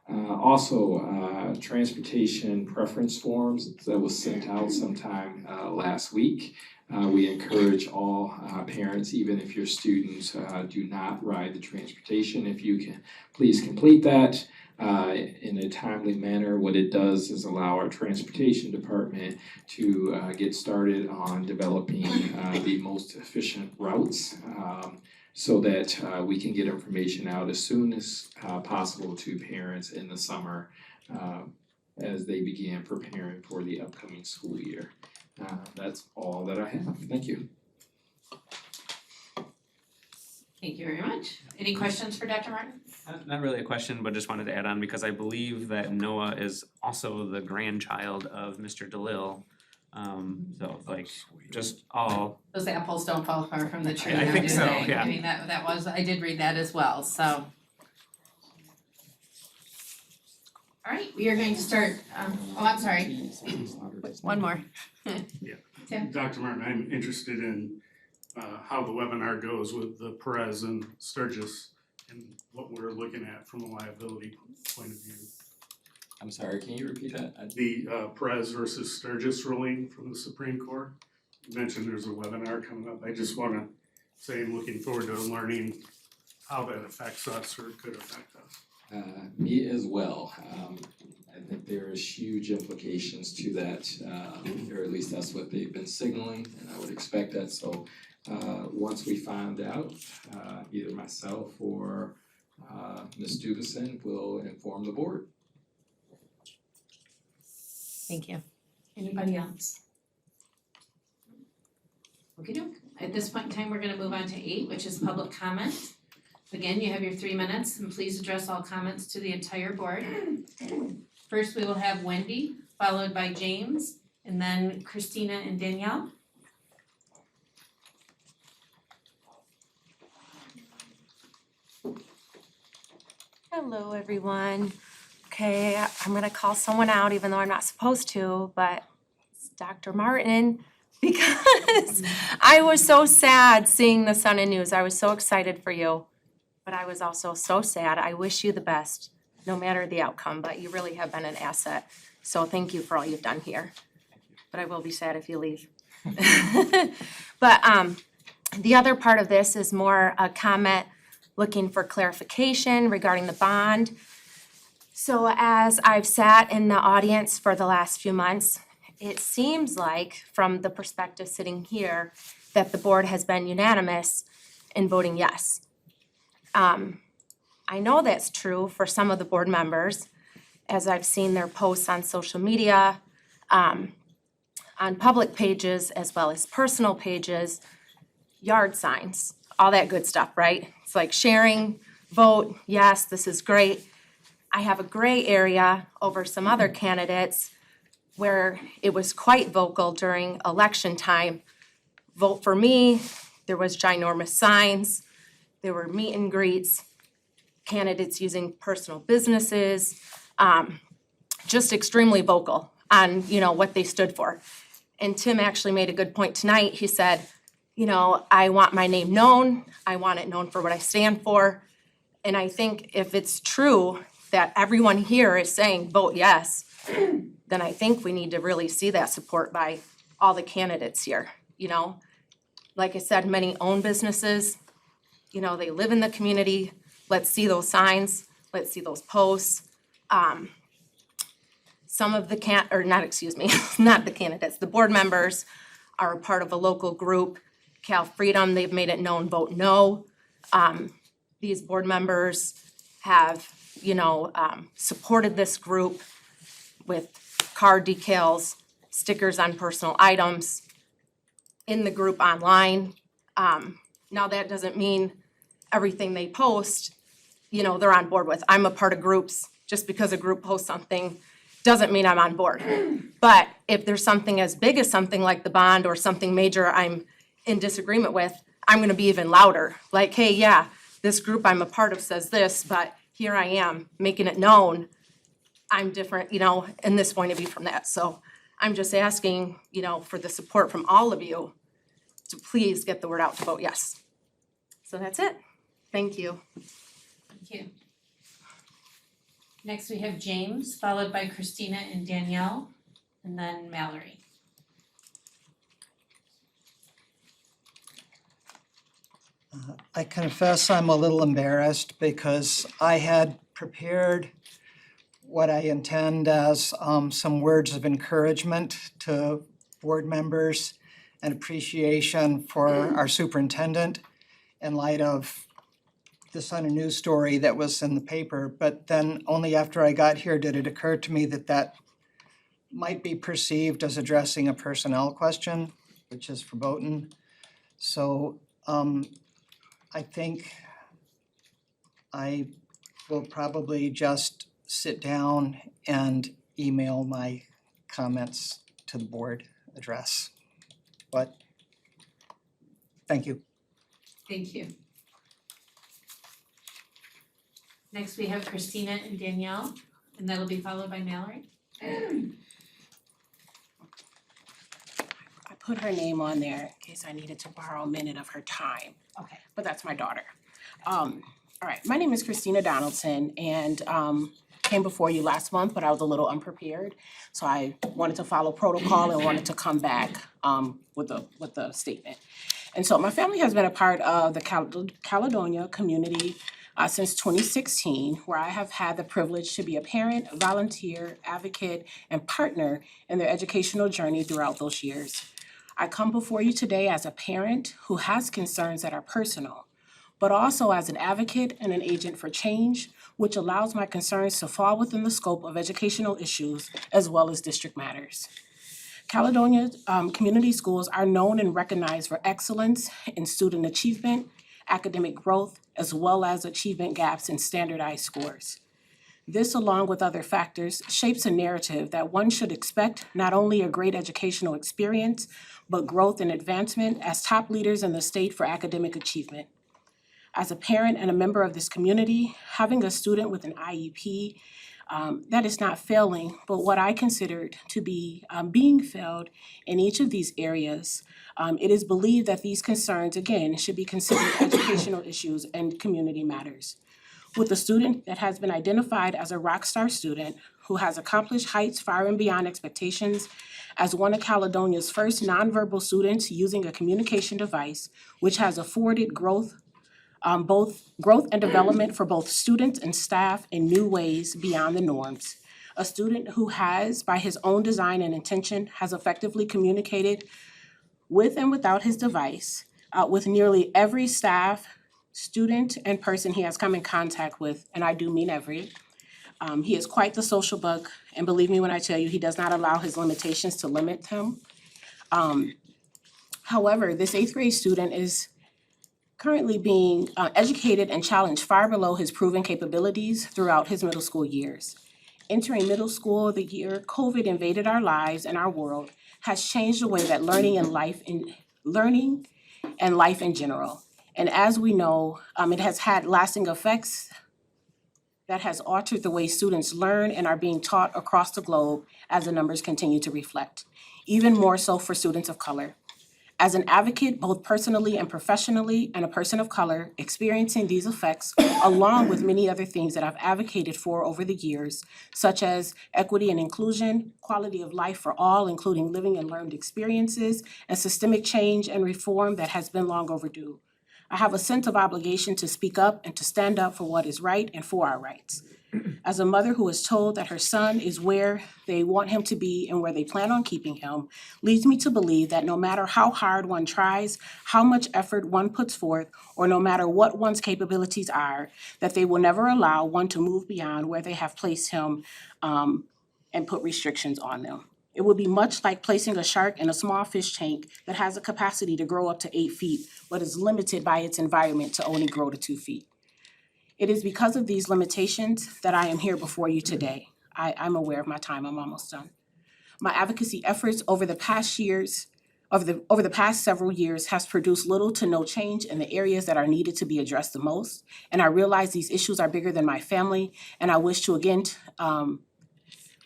[SPEAKER 9] Also, transportation preference forms that was sent out sometime last week. We encourage all parents, even if your students do not ride the transportation, if you can please complete that in a timely manner. What it does is allow our transportation department to get started on developing the most efficient routes so that we can get information out as soon as possible to parents in the summer as they begin preparing for the upcoming school year. That's all that I have. Thank you.
[SPEAKER 1] Thank you very much. Any questions for Dr. Martin?
[SPEAKER 5] Not really a question, but just wanted to add on because I believe that Noah is also the grandchild of Mr. DeLille. So like just all.
[SPEAKER 1] Those apples don't fall far from the tree,
[SPEAKER 5] I
[SPEAKER 1] now,
[SPEAKER 5] think
[SPEAKER 1] do
[SPEAKER 5] so,
[SPEAKER 1] they?
[SPEAKER 5] yeah.
[SPEAKER 1] I mean, that was, I did read that as well, so. All right, we are going to start, I'm sorry. One more. Tim?
[SPEAKER 4] Dr. Martin, I'm interested in how the webinar goes with the Perez and Sturgis and what we're looking at from a liability point of view.
[SPEAKER 9] I'm sorry, can you repeat that?
[SPEAKER 4] The Perez versus Sturgis ruling from the Supreme Court. You mentioned there's a webinar coming up. I just wanna say I'm looking forward to learning how that affects us or could affect us.
[SPEAKER 9] Me as well. I think there is huge implications to that, or at least that's what they've been signaling, and I would expect that. So once we find out, either myself or Ms. Dubison will inform the board.
[SPEAKER 1] Thank you. Anybody else? Okey-doke. At this point in time, we're gonna move on to 8, which is public comment. Again, you have your 3 minutes, and please address all comments to the entire board. First, we will have Wendy, followed by James, and then Christina and Danielle.
[SPEAKER 6] Hello, everyone. Okay, I'm gonna call someone out even though I'm not supposed to, but it's Dr. Martin because I was so sad seeing the Sun and News. I was so excited for you, but I was also so sad. I wish you the best, no matter the outcome, but you really have been an asset. So thank you for all you've done here. But I will be sad if you leave. But the other part of this is more a comment looking for clarification regarding the bond. So as I've sat in the audience for the last few months, it seems like from the perspective sitting here that the board has been unanimous in voting yes. I know that's true for some of the board members, as I've seen their posts on social media, on public pages as well as personal pages, yard signs, all that good stuff, right? It's like sharing, vote, yes, this is great. I have a gray area over some other candidates where it was quite vocal during election time. Vote for me, there was ginormous signs, there were meet and greets, candidates using personal businesses, just extremely vocal on, what they stood for. And Tim actually made a good point tonight. He said, I want my name known, I want it known for what I stand for. And I think if it's true that everyone here is saying vote yes, then I think we need to really see that support by all the candidates here, Like I said, many own businesses, they live in the community. Let's see those signs, let's see those posts. Some of the not the candidates, the board members are a part of a local group, Cal Freedom, they've made it known, vote no. These board members have, supported this group with card decals, stickers on personal items, in the group online. Now that doesn't mean everything they post, they're on board with. I'm a part of groups, just because a group posts something doesn't mean I'm on board. But if there's something as big as something like the bond or something major I'm in disagreement with, I'm gonna be even louder. Like, hey, yeah, this group I'm a part of says this, but here I am making it known I'm different, in this point of view from that. So I'm just asking, for the support from all of you to please get the word out to vote yes. So that's it. Thank you.
[SPEAKER 1] Thank you. Next, we have James, followed by Christina and Danielle, and then Mallory.
[SPEAKER 16] I confess I'm a little embarrassed because I had prepared what I intend as some words of encouragement to board members and appreciation for our superintendent in light of the Sun and News story that was in the paper. But then only after I got here did it occur to me that that might be perceived as addressing a personnel question, which is verboten. So I think I will probably just sit down and email my comments to the board address. But thank you.
[SPEAKER 1] Thank you. Next, we have Christina and Danielle, and that'll be followed by Mallory.
[SPEAKER 17] I put her name on there in case I needed to borrow a minute of her time.
[SPEAKER 1] Okay.
[SPEAKER 17] But that's my daughter. All right, my name is Christina Donaldson and came before you last month, but I was a little unprepared. So I wanted to follow protocol and wanted to come back with the statement. And so my family has been a part of the Caledonia community since 2016, where I have had the privilege to be a parent, volunteer, advocate, and partner in their educational journey throughout those years. I come before you today as a parent who has concerns that are personal, but also as an advocate and an agent for change, which allows my concerns to fall within the scope of educational issues as well as district matters. Caledonia community schools are known and recognized for excellence in student achievement, academic growth, as well as achievement gaps in standardized scores. This, along with other factors, shapes a narrative that one should expect not only a great educational experience, but growth and advancement as top leaders in the state for academic achievement. As a parent and a member of this community, having a student with an IEP that is not failing, but what I considered to be being failed in each of these areas, it is believed that these concerns, again, should be considered educational issues and community matters. With a student that has been identified as a rock star student who has accomplished heights far and beyond expectations as one of Caledonia's first nonverbal students using a communication device, which has afforded growth and development for both students and staff in new ways beyond the norms. A student who has, by his own design and intention, has effectively communicated with and without his device with nearly every staff, student, and person he has come in contact with, and I do mean every. He is quite the social bug, and believe me when I tell you, he does not allow his limitations to limit him. However, this 8th grade student is currently being educated and challenged far below his proven capabilities throughout his middle school years. Entering middle school the year COVID invaded our lives and our world has changed the way that learning and life in general. And as we know, it has had lasting effects that has altered the way students learn and are being taught across the globe as the numbers continue to reflect, even more so for students of color. As an advocate, both personally and professionally, and a person of color, experiencing these effects, along with many other things that I've advocated for over the years, such as equity and inclusion, quality of life for all, including living and learned experiences, and systemic change and reform that has been long overdue. I have a sense of obligation to speak up and to stand up for what is right and for our rights. As a mother who is told that her son is where they want him to be and where they plan on keeping him, leads me to believe that no matter how hard one tries, how much effort one puts forth, or no matter what one's capabilities are, that they will never allow one to move beyond where they have placed him and put restrictions on them. It would be much like placing a shark in a small fish tank that has a capacity to grow up to 8 feet, but is limited by its environment to only grow to 2 feet. It is because of these limitations that I am here before you today. I'm aware of my time, I'm almost done. My advocacy efforts over the past several years has produced little to no change in the areas that are needed to be addressed the most. And I realize these issues are bigger than my family, and I wish to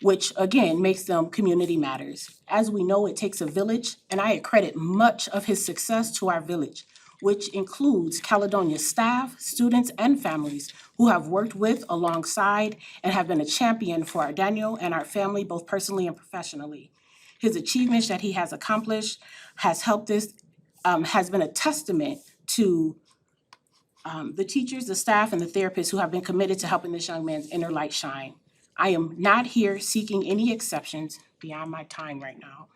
[SPEAKER 17] which again makes them community matters. As we know, it takes a village, and I accredit much of his success to our village, which includes Caledonia staff, students, and families who have worked with, alongside, and have been a champion for our Daniel and our family, both personally and professionally. His achievements that he has accomplished has helped us, has been a testament to the teachers, the staff, and the therapists who have been committed to helping this young man's inner light shine. I am not here seeking any exceptions beyond my time right now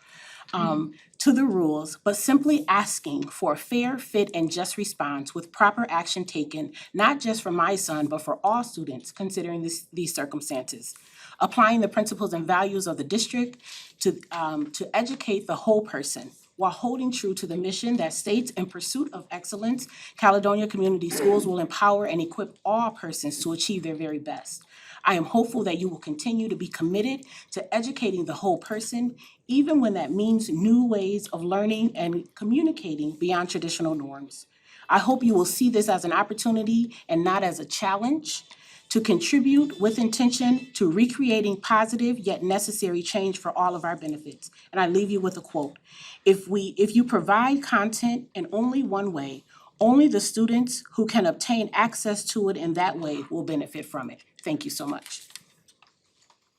[SPEAKER 17] to the rules, but simply asking for a fair, fit, and just response with proper action taken, not just for my son, but for all students considering these circumstances. Applying the principles and values of the district to educate the whole person, while holding true to the mission that states, in pursuit of excellence, Caledonia Community Schools will empower and equip all persons to achieve their very best. I am hopeful that you will continue to be committed to educating the whole person, even when that means new ways of learning and communicating beyond traditional norms. I hope you will see this as an opportunity and not as a challenge to contribute with intention to recreating positive yet necessary change for all of our benefits. And I leave you with a quote. If you provide content in only one way, Only the students who can obtain access to it in that way will benefit from it. Thank you so much.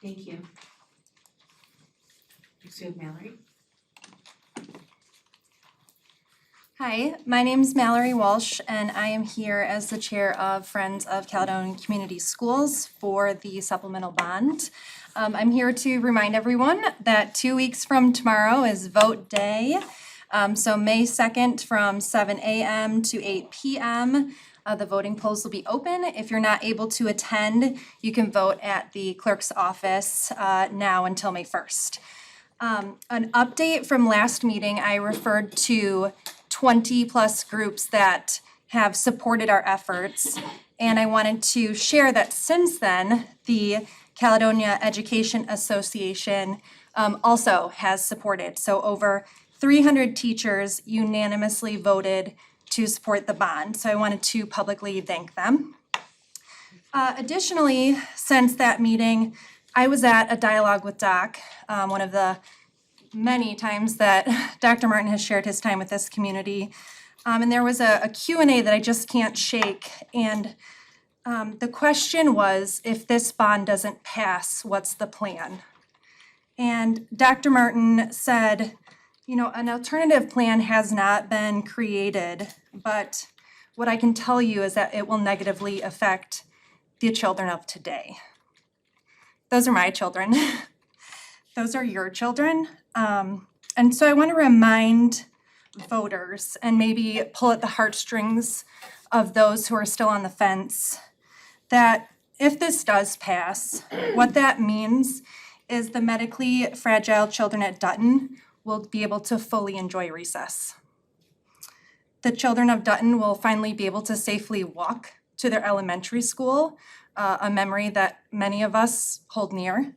[SPEAKER 1] Thank you. Next we have Mallory.
[SPEAKER 18] Hi, my name's Mallory Walsh, and I am here as the chair of Friends of Caledonia Community Schools for the supplemental bond. I'm here to remind everyone that 2 weeks from tomorrow is vote day. So May 2nd from 7 a.m. to 8 p.m. The voting polls will be open. If you're not able to attend, you can vote at the clerk's office now until May 1st. An update from last meeting, I referred to 20+ groups that have supported our efforts. And I wanted to share that since then, the Caledonia Education Association also has supported. So over 300 teachers unanimously voted to support the bond. So I wanted to publicly thank them. Additionally, since that meeting, I was at a dialogue with Doc, one of the many times that Dr. Martin has shared his time with this community. And there was a Q&A that I just can't shake. And the question was, if this bond doesn't pass, what's the plan? And Dr. Martin said, you know, an alternative plan has not been created, but what I can tell you is that it will negatively affect the children of today. Those are my children. Those are your children. And so I want to remind voters and maybe pull at the heartstrings of those who are still on the fence that if this does pass, what that means is the medically fragile children at Dutton will be able to fully enjoy recess. The children of Dutton will finally be able to safely walk to their elementary school, a memory that many of us hold near.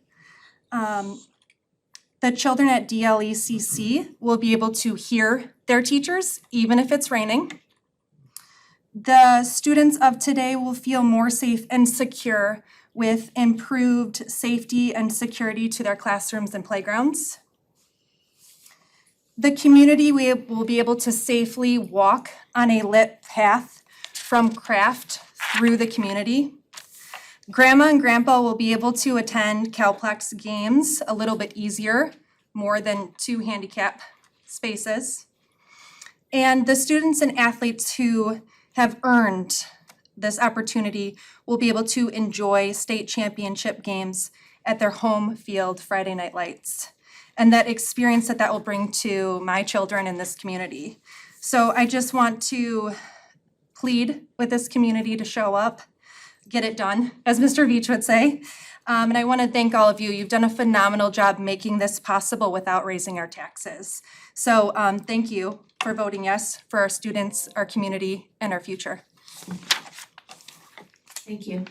[SPEAKER 18] The children at DLECC will be able to hear their teachers, even if it's raining. The students of today will feel more safe and secure with improved safety and security to their classrooms and playgrounds. The community will be able to safely walk on a lit path from Craft through the community. Grandma and Grandpa will be able to attend Calplex games a little bit easier, more than 2 handicap spaces. And the students and athletes who have earned this opportunity will be able to enjoy state championship games at their home field Friday Night Lights. And that experience that will bring to my children in this community. So I just want to plead with this community to show up, get it done, as Mr. Veach would say. And I want to thank all of you. You've done a phenomenal job making this possible without raising our taxes. So thank you for voting yes for our students, our community, and our future.
[SPEAKER 1] Thank you.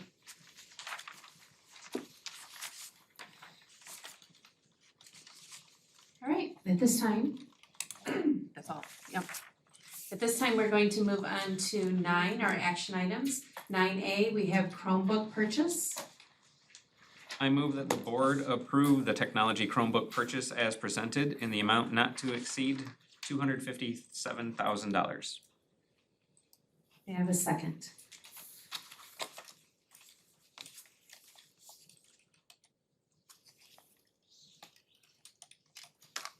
[SPEAKER 1] All right, at this time, that's all, yep. At this time, we're going to move on to 9, our action items. 9A, we have Chromebook purchase.
[SPEAKER 5] I move that the board approve the technology Chromebook purchase as presented in the amount not to exceed $257,000.
[SPEAKER 1] May I have a second?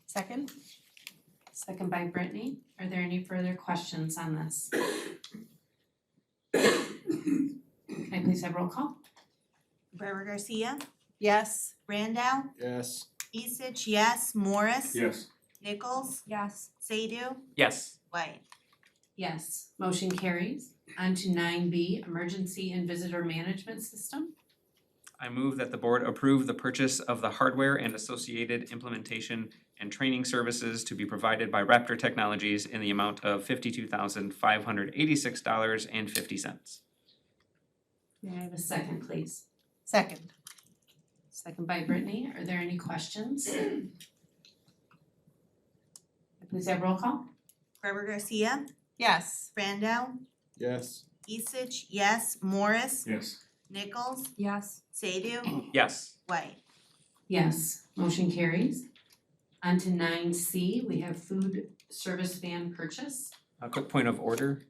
[SPEAKER 14] Second?
[SPEAKER 1] Second by Brittany. Are there any further questions on this? Can I please have roll call?
[SPEAKER 15] Brewer Garcia,
[SPEAKER 14] Yes.
[SPEAKER 15] Randall,
[SPEAKER 2] Yes.
[SPEAKER 15] Isich, yes, Morris,
[SPEAKER 4] Yes.
[SPEAKER 15] Nichols,
[SPEAKER 8] Yes.
[SPEAKER 15] Sadoo,
[SPEAKER 5] Yes.
[SPEAKER 15] White.
[SPEAKER 1] Yes, motion carries. On to 9B, emergency and visitor management system.
[SPEAKER 5] I move that the board approve the purchase of the hardware and associated implementation and training services to be provided by Raptor Technologies in the amount of $52,586.50.
[SPEAKER 1] May I have a second, please?
[SPEAKER 14] Second.
[SPEAKER 1] Second by Brittany. Are there any questions? Please have roll call.
[SPEAKER 15] Brewer Garcia,
[SPEAKER 14] Yes.
[SPEAKER 15] Randall,
[SPEAKER 2] Yes.
[SPEAKER 15] Isich, yes, Morris,
[SPEAKER 4] Yes.
[SPEAKER 15] Nichols,
[SPEAKER 8] Yes.
[SPEAKER 15] Sadoo,
[SPEAKER 5] Yes.
[SPEAKER 15] White.
[SPEAKER 1] Yes, motion carries. On to 9C, we have food service van purchase.
[SPEAKER 5] A quick point of order.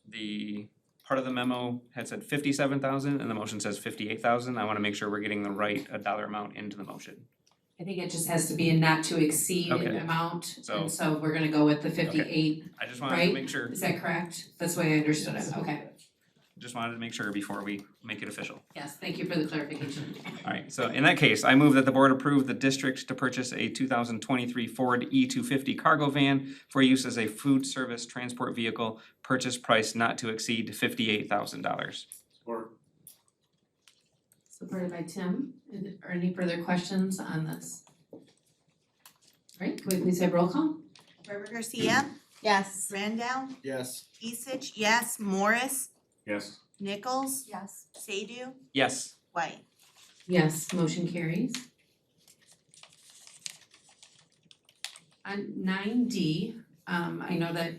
[SPEAKER 5] The part of the memo had said 57,000 and the motion says 58,000. I wanna make sure we're getting the right dollar amount into the motion.
[SPEAKER 1] I think it just has to be a not to exceed
[SPEAKER 5] Okay.
[SPEAKER 1] amount,
[SPEAKER 5] So-
[SPEAKER 1] and so we're gonna go with the 58,
[SPEAKER 5] I just wanted to
[SPEAKER 1] right?
[SPEAKER 5] make sure,
[SPEAKER 1] Is that correct? That's the way I understood it, okay.
[SPEAKER 5] just wanted to make sure before we make it official.
[SPEAKER 1] Yes, thank you for the clarification.
[SPEAKER 5] Alright, so in that case, I move that the board approve the district to purchase a 2023 Ford E250 cargo van for use as a food service transport vehicle, purchase price not to exceed $58,000.
[SPEAKER 4] Or
[SPEAKER 1] Supported by Tim. Are any further questions on this? Alright, can we please have roll call?
[SPEAKER 15] Reverend Garcia,
[SPEAKER 14] Yes.
[SPEAKER 15] Randall,
[SPEAKER 2] Yes.
[SPEAKER 15] Isich, yes, Morris,
[SPEAKER 4] yes.
[SPEAKER 15] Nichols,
[SPEAKER 12] Yes.
[SPEAKER 15] Sadoo,
[SPEAKER 5] Yes,
[SPEAKER 15] White.
[SPEAKER 1] Yes, motion carries. On 9D, I know that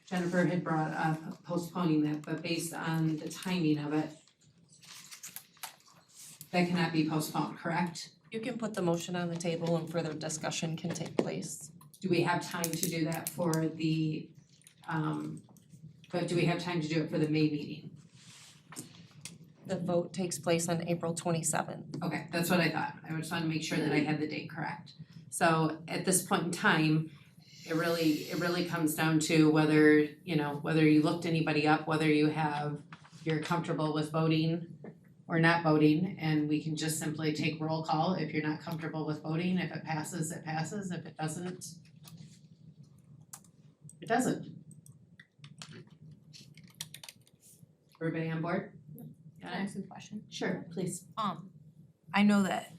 [SPEAKER 1] Jennifer had brought up postponing that, but based on the timing of it, that cannot be postponed, correct?
[SPEAKER 6] You can put the motion on the table and further discussion can take place.
[SPEAKER 1] Do we have time to do that for the, but do we have time to do it for the May meeting?
[SPEAKER 6] The vote takes place on April 27th.
[SPEAKER 1] Okay, that's what I thought. I just wanted to make sure that I had the date correct. So at this point in time, it really comes down to whether, you know, whether you looked anybody up, whether you're comfortable with voting or not voting, and we can just simply take roll call if you're not comfortable with voting. If it passes, it passes. If it doesn't, it doesn't. Everybody on board?
[SPEAKER 8] Can I ask a question?
[SPEAKER 1] Sure, please.
[SPEAKER 8] I know that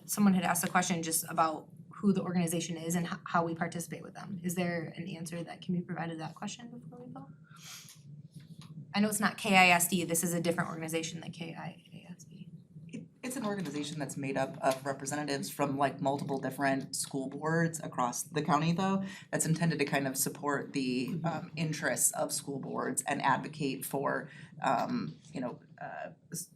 [SPEAKER 8] someone had asked a question just about who the organization is and how we participate with them. Is there an answer that can be provided to that question before we vote? I know it's not KISD, this is a different organization than KIASB.
[SPEAKER 3] It's an organization that's made up of representatives from like multiple different school boards across the county though, that's intended to kind of support the interests of school boards and advocate for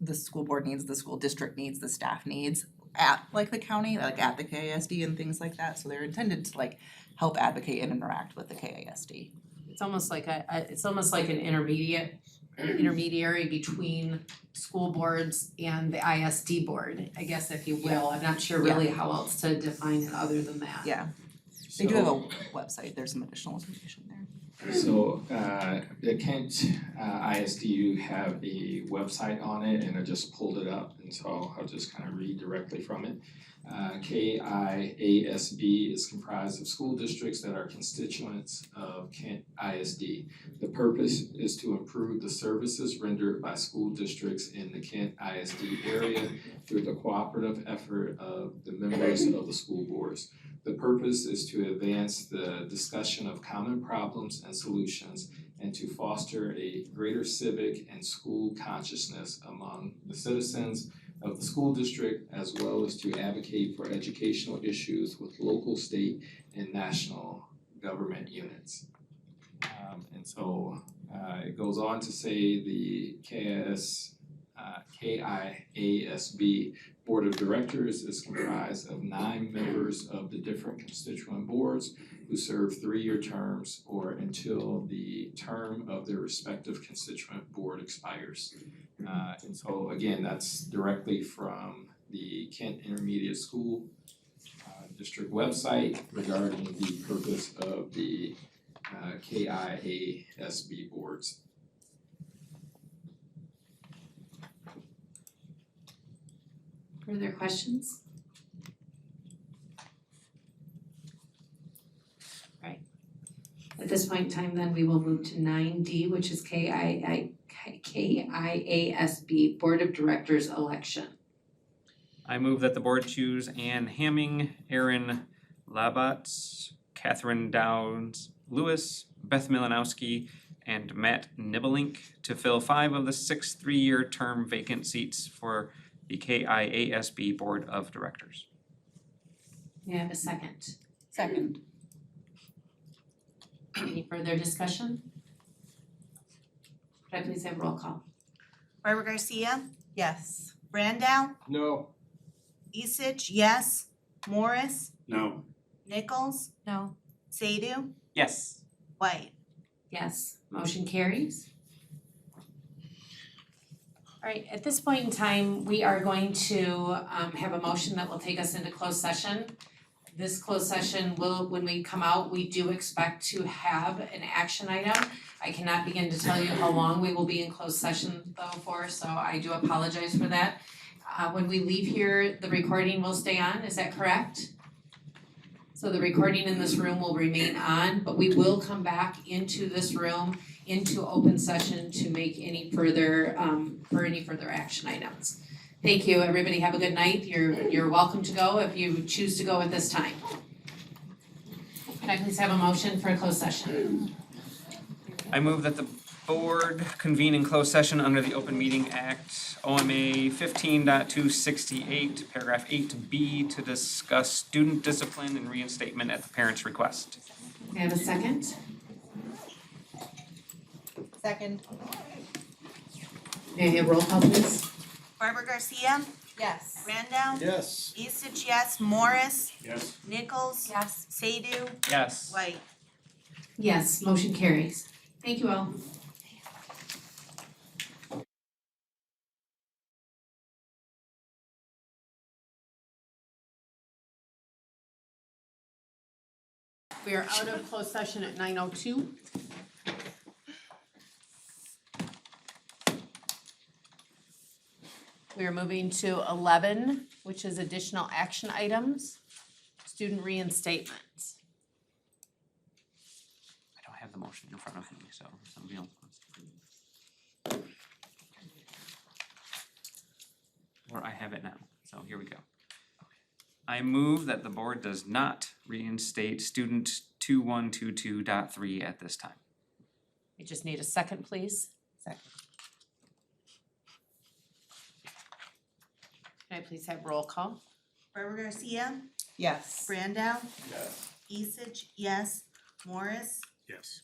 [SPEAKER 3] the school board needs, the school district needs, the staff needs at like the county, like at the KISD and things like that. So they're intended to like help advocate and interact with the KISD.
[SPEAKER 1] It's almost like an intermediary between school boards and the ISD board, I guess if you will. I'm not sure really how else to define it other than that.
[SPEAKER 3] Yeah, they do have a website, there's some additional information there.
[SPEAKER 9] So the Kent ISDU have a website on it and I just pulled it up and so I'll just kind of read directly from it. KIASB is comprised of school districts that are constituents of Kent ISD. The purpose is to improve the services rendered by school districts in the Kent ISD area through the cooperative effort of the members of the school boards. The purpose is to advance the discussion of common problems and solutions and to foster a greater civic and school consciousness among the citizens of the school district, as well as to advocate for educational issues with local, state, and national government units. And so it goes on to say the KIASB Board of Directors is comprised of 9 members of the different constituent boards who serve 3-year terms or until the term of their respective constituent board expires. And so again, that's directly from the Kent Intermediate School District website regarding the purpose of the KIASB boards.
[SPEAKER 1] Further questions? Right. At this point in time, then we will move to 9D, which is KIASB Board of Directors election.
[SPEAKER 5] I move that the board choose Ann Hamming, Aaron Labatz, Catherine Downs Lewis, Beth Milanowski, and Matt Nibelink to fill 5 of the 6 3-year term vacant seats for the KIASB Board of Directors.
[SPEAKER 1] May I have a second?
[SPEAKER 3] Second.
[SPEAKER 1] Any further discussion? Could I please have roll call?
[SPEAKER 15] Reverend Garcia,
[SPEAKER 3] Yes.
[SPEAKER 15] Randall,
[SPEAKER 13] No.
[SPEAKER 15] Isich, yes, Morris,
[SPEAKER 4] No.
[SPEAKER 15] Nichols,
[SPEAKER 8] No.
[SPEAKER 15] Sadoo,
[SPEAKER 10] Yes.
[SPEAKER 15] White.
[SPEAKER 1] Yes, motion carries. All right, at this point in time, we are going to have a motion that will take us into closed session. This closed session will, when we come out, we do expect to have an action item. I cannot begin to tell you how long we will be in closed session though for, so I do apologize for that. When we leave here, the recording will stay on, is that correct? So the recording in this room will remain on, but we will come back into this room, into open session to make any further, for any further action items. Thank you, everybody, have a good night, you're welcome to go if you choose to go at this time. Can I please have a motion for a closed session?
[SPEAKER 5] I move that the board convene in closed session under the Open Meeting Act, OMA 15.268, paragraph 8B, to discuss student discipline and reinstatement at the parent's request.
[SPEAKER 1] May I have a second?
[SPEAKER 15] Second.
[SPEAKER 1] May I have roll call please?
[SPEAKER 15] Barbara Garcia,
[SPEAKER 14] Yes.
[SPEAKER 15] Randall,
[SPEAKER 2] Yes.
[SPEAKER 15] Isich, yes, Morris,
[SPEAKER 4] Yes.
[SPEAKER 15] Nichols,
[SPEAKER 8] Yes.
[SPEAKER 15] Sadoo,
[SPEAKER 5] Yes.
[SPEAKER 15] White.
[SPEAKER 1] Yes, motion carries. Thank you all. We are out of closed session at 9:02. We are moving to 11, which is additional action items, student reinstatement.
[SPEAKER 5] I don't have the motion in front of me, so somebody else wants to. Or I have it now, so here we go. I move that the board does not reinstate student 2122.3 at this time.
[SPEAKER 1] I just need a second, please.
[SPEAKER 14] Second.
[SPEAKER 1] Can I please have roll call?
[SPEAKER 15] Barbara Garcia,
[SPEAKER 14] Yes.
[SPEAKER 15] Randall,
[SPEAKER 2] Yes.
[SPEAKER 15] Isich, yes, Morris,
[SPEAKER 4] Yes.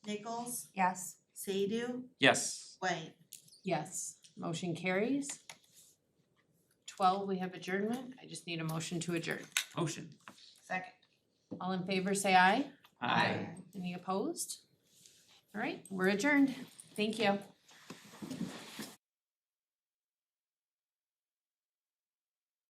[SPEAKER 15] Nichols,
[SPEAKER 8] Yes.
[SPEAKER 15] Sadoo,
[SPEAKER 5] Yes.
[SPEAKER 15] White.
[SPEAKER 1] Yes, motion carries. 12, we have adjournment. I just need a motion to adjourn.
[SPEAKER 5] Motion.
[SPEAKER 14] Second.
[SPEAKER 1] All in favor, say aye.
[SPEAKER 5] Aye.
[SPEAKER 1] Any opposed? All right, we're adjourned. Thank you.